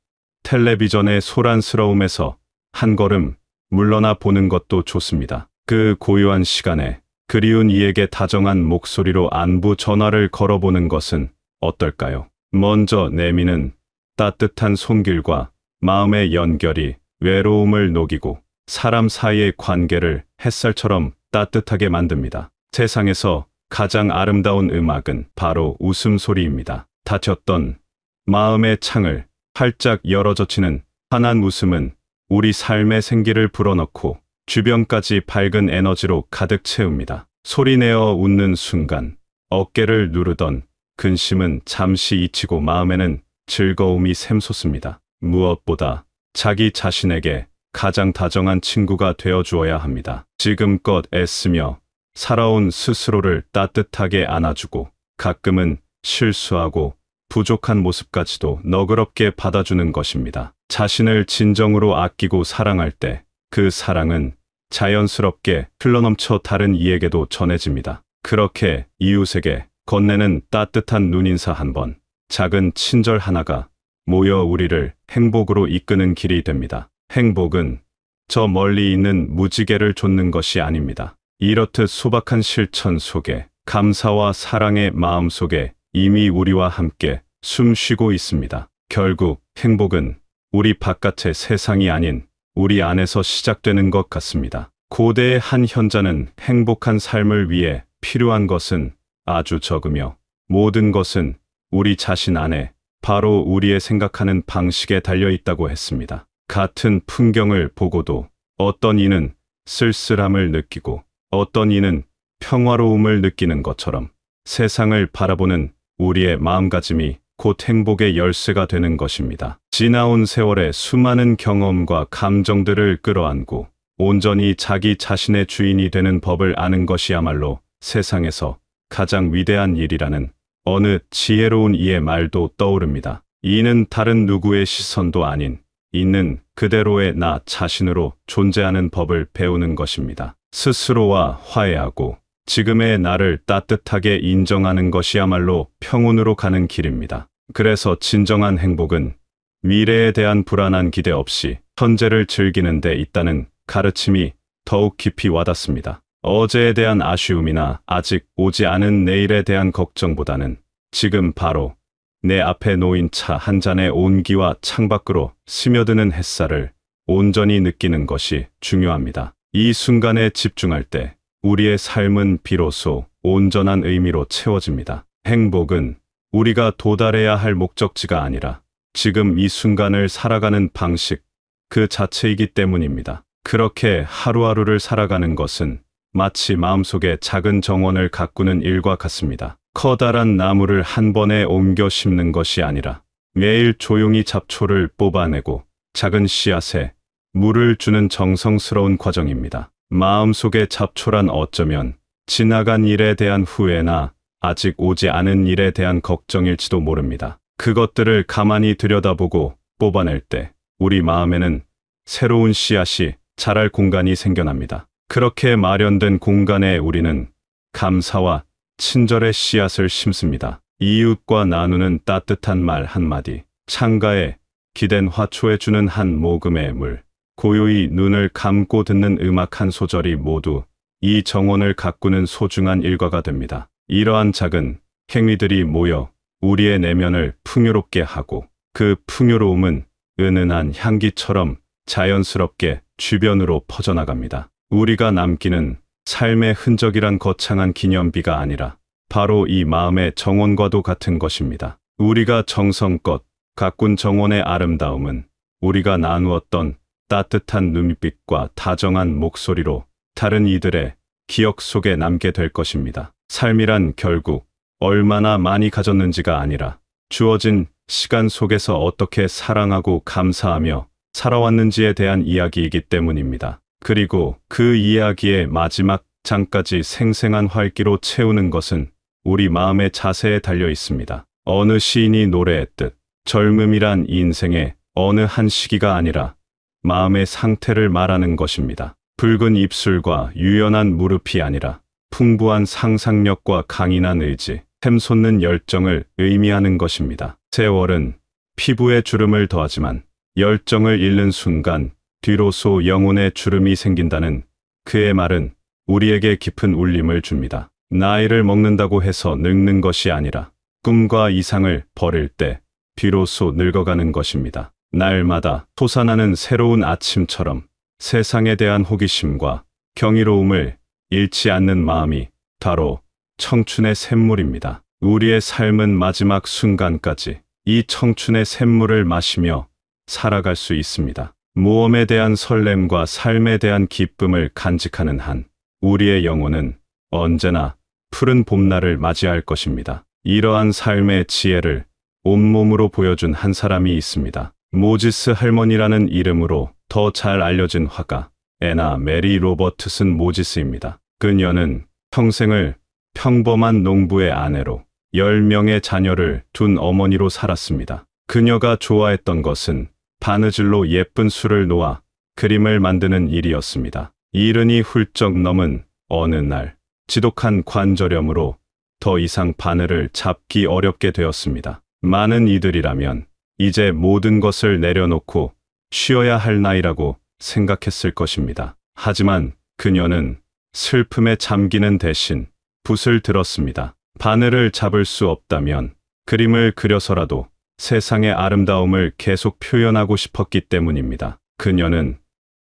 텔레비전의 소란스러움에서 한 걸음 물러나 보는 것도 좋습니다. 그 고요한 시간에 그리운 이에게 다정한 목소리로 안부 전화를 걸어보는 것은 어떨까요? 먼저 내미는 따뜻한 손길과 마음의 연결이 외로움을 녹이고 사람 사이의 관계를 햇살처럼 따뜻하게 만듭니다. 세상에서 가장 아름다운 음악은 바로 웃음소리입니다. 닫혔던 마음의 창을 활짝 열어젖히는 환한 웃음은 우리 삶의 생기를 불어넣고 주변까지 밝은 에너지로 가득 채웁니다. 소리내어 웃는 순간 어깨를 누르던 근심은 잠시 잊히고 마음에는 즐거움이 샘솟습니다. 무엇보다 자기 자신에게 가장 다정한 친구가 되어 주어야 합니다. 지금껏 애쓰며 살아온 스스로를 따뜻하게 안아주고 가끔은 실수하고 부족한 모습까지도 너그럽게 받아주는 것입니다. 자신을 진정으로 아끼고 사랑할 때 그 사랑은 자연스럽게 흘러넘쳐 다른 이에게도 전해집니다. 그렇게 이웃에게 건네는 따뜻한 눈인사 한 번, 작은 친절 하나가 모여 우리를 행복으로 이끄는 길이 됩니다. 행복은 저 멀리 있는 무지개를 좇는 것이 아닙니다. 이렇듯 소박한 실천 속에 감사와 사랑의 마음 속에 이미 우리와 함께 숨쉬고 있습니다. 결국 행복은 우리 바깥의 세상이 아닌 우리 안에서 시작되는 것 같습니다. 고대의 한 현자는 행복한 삶을 위해 필요한 것은 아주 적으며 모든 것은 우리 자신 안에 바로 우리의 생각하는 방식에 달려 있다고 했습니다. 같은 풍경을 보고도 어떤 이는 쓸쓸함을 느끼고 어떤 이는 평화로움을 느끼는 것처럼 세상을 바라보는 우리의 마음가짐이 곧 행복의 열쇠가 되는 것입니다. 지나온 세월의 수많은 경험과 감정들을 끌어안고 온전히 자기 자신의 주인이 되는 법을 아는 것이야말로 세상에서 가장 위대한 일이라는 어느 지혜로운 이의 말도 떠오릅니다. 이는 다른 누구의 시선도 아닌 있는 그대로의 나 자신으로 존재하는 법을 배우는 것입니다. 스스로와 화해하고 지금의 나를 따뜻하게 인정하는 것이야말로 평온으로 가는 길입니다. 그래서 진정한 행복은 미래에 대한 불안한 기대 없이 현재를 즐기는 데 있다는 가르침이 더욱 깊이 와닿습니다. 어제에 대한 아쉬움이나 아직 오지 않은 내일에 대한 걱정보다는 지금 바로 내 앞에 놓인 차 한 잔의 온기와 창밖으로 스며드는 햇살을 온전히 느끼는 것이 중요합니다. 이 순간에 집중할 때 우리의 삶은 비로소 온전한 의미로 채워집니다. 행복은 우리가 도달해야 할 목적지가 아니라 지금 이 순간을 살아가는 방식 그 자체이기 때문입니다. 그렇게 하루하루를 살아가는 것은 마치 마음속에 작은 정원을 가꾸는 일과 같습니다. 커다란 나무를 한 번에 옮겨 심는 것이 아니라 매일 조용히 잡초를 뽑아내고 작은 씨앗에 물을 주는 정성스러운 과정입니다. 마음속의 잡초란 어쩌면 지나간 일에 대한 후회나 아직 오지 않은 일에 대한 걱정일지도 모릅니다. 그것들을 가만히 들여다보고 뽑아낼 때 우리 마음에는 새로운 씨앗이 자랄 공간이 생겨납니다. 그렇게 마련된 공간에 우리는 감사와 친절의 씨앗을 심습니다. 이웃과 나누는 따뜻한 말 한마디, 창가에 기댄 화초에 주는 한 모금의 물, 고요히 눈을 감고 듣는 음악 한 소절이 모두 이 정원을 가꾸는 소중한 일과가 됩니다. 이러한 작은 행위들이 모여 우리의 내면을 풍요롭게 하고 그 풍요로움은 은은한 향기처럼 자연스럽게 주변으로 퍼져나갑니다. 우리가 남기는 삶의 흔적이란 거창한 기념비가 아니라 바로 이 마음의 정원과도 같은 것입니다. 우리가 정성껏 가꾼 정원의 아름다움은 우리가 나누었던 따뜻한 눈빛과 다정한 목소리로 다른 이들의 기억 속에 남게 될 것입니다. 삶이란 결국 얼마나 많이 가졌는지가 아니라 주어진 시간 속에서 어떻게 사랑하고 감사하며 살아왔는지에 대한 이야기이기 때문입니다. 그리고 그 이야기의 마지막 장까지 생생한 활기로 채우는 것은 우리 마음의 자세에 달려 있습니다. 어느 시인이 노래했듯 젊음이란 인생의 어느 한 시기가 아니라 마음의 상태를 말하는 것입니다. 붉은 입술과 유연한 무릎이 아니라 풍부한 상상력과 강인한 의지, 샘솟는 열정을 의미하는 것입니다. 세월은 피부에 주름을 더하지만 열정을 잃는 순간 뒤로소 영혼의 주름이 생긴다는 그의 말은 우리에게 깊은 울림을 줍니다. 나이를 먹는다고 해서 늙는 것이 아니라 꿈과 이상을 버릴 때 비로소 늙어가는 것입니다. 날마다 솟아나는 새로운 아침처럼 세상에 대한 호기심과 경이로움을 잃지 않는 마음이 바로 청춘의 샘물입니다. 우리의 삶은 마지막 순간까지 이 청춘의 샘물을 마시며 살아갈 수 있습니다. 모험에 대한 설렘과 삶에 대한 기쁨을 간직하는 한 우리의 영혼은 언제나 푸른 봄날을 맞이할 것입니다. 이러한 삶의 지혜를 온몸으로 보여준 한 사람이 있습니다. 모지스 할머니라는 이름으로 더 잘 알려진 화가 애나 메리 로버트슨 모지스입니다. 그녀는 평생을 평범한 농부의 아내로 10명의 자녀를 둔 어머니로 살았습니다. 그녀가 좋아했던 것은 바느질로 예쁜 술을 놓아 그림을 만드는 일이었습니다. 이른이 훌쩍 넘은 어느 날 지독한 관절염으로 더 이상 바늘을 잡기 어렵게 되었습니다. 많은 이들이라면 이제 모든 것을 내려놓고 쉬어야 할 나이라고 생각했을 것입니다. 하지만 그녀는 슬픔에 잠기는 대신 붓을 들었습니다. 바늘을 잡을 수 없다면 그림을 그려서라도 세상의 아름다움을 계속 표현하고 싶었기 때문입니다. 그녀는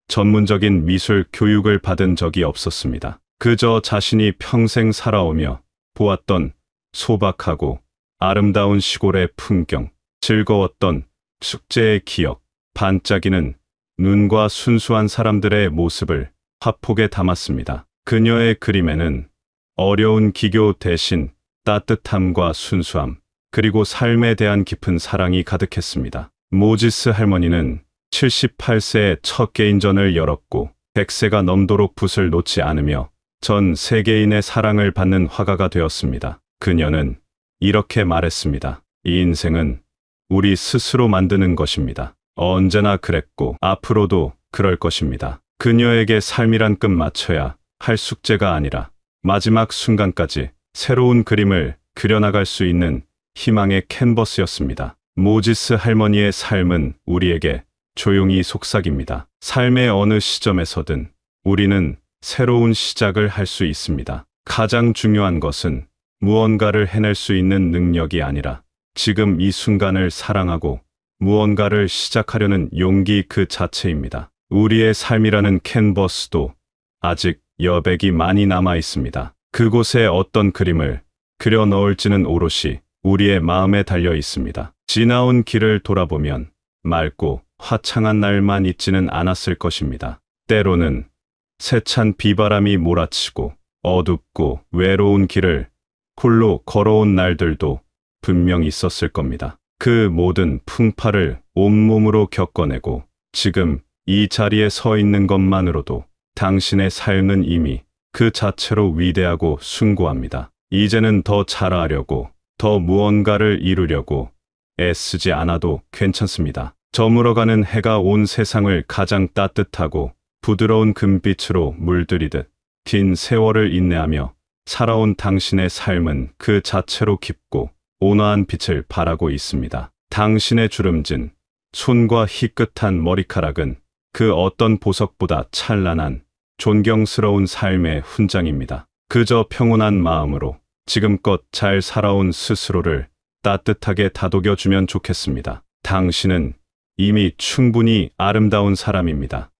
전문적인 미술 교육을 받은 적이 없었습니다. 그저 자신이 평생 살아오며 보았던 소박하고 아름다운 시골의 풍경, 즐거웠던 숙제의 기억, 반짝이는 눈과 순수한 사람들의 모습을 화폭에 담았습니다. 그녀의 그림에는 어려운 기교 대신 따뜻함과 순수함, 그리고 삶에 대한 깊은 사랑이 가득했습니다. 모지스 할머니는 78세에 첫 개인전을 열었고 100세가 넘도록 붓을 놓지 않으며 전 세계인의 사랑을 받는 화가가 되었습니다. 그녀는 이렇게 말했습니다. 이 인생은 우리 스스로 만드는 것입니다. 언제나 그랬고 앞으로도 그럴 것입니다. 그녀에게 삶이란 끝마쳐야 할 숙제가 아니라 마지막 순간까지 새로운 그림을 그려나갈 수 있는 희망의 캔버스였습니다. 모지스 할머니의 삶은 우리에게 조용히 속삭입니다. 삶의 어느 시점에서든 우리는 새로운 시작을 할 수 있습니다. 가장 중요한 것은 무언가를 해낼 수 있는 능력이 아니라 지금 이 순간을 사랑하고 무언가를 시작하려는 용기 그 자체입니다. 우리의 삶이라는 캔버스도 아직 여백이 많이 남아 있습니다. 그곳에 어떤 그림을 그려 넣을지는 오롯이 우리의 마음에 달려 있습니다. 지나온 길을 돌아보면 맑고 화창한 날만 있지는 않았을 것입니다. 때로는 세찬 비바람이 몰아치고 어둡고 외로운 길을 홀로 걸어온 날들도 분명 있었을 겁니다. 그 모든 풍파를 온몸으로 겪어내고 지금 이 자리에 서 있는 것만으로도 당신의 삶은 이미 그 자체로 위대하고 숭고합니다. 이제는 더 잘하려고, 더 무언가를 이루려고 애쓰지 않아도 괜찮습니다. 저물어가는 해가 온 세상을 가장 따뜻하고 부드러운 금빛으로 물들이듯 긴 세월을 인내하며 살아온 당신의 삶은 그 자체로 깊고 온화한 빛을 발하고 있습니다. 당신의 주름진 손과 희끗한 머리카락은 그 어떤 보석보다 찬란한 존경스러운 삶의 훈장입니다. 그저 평온한 마음으로 지금껏 잘 살아온 스스로를 따뜻하게 다독여주면 좋겠습니다. 당신은 이미 충분히 아름다운 사람입니다.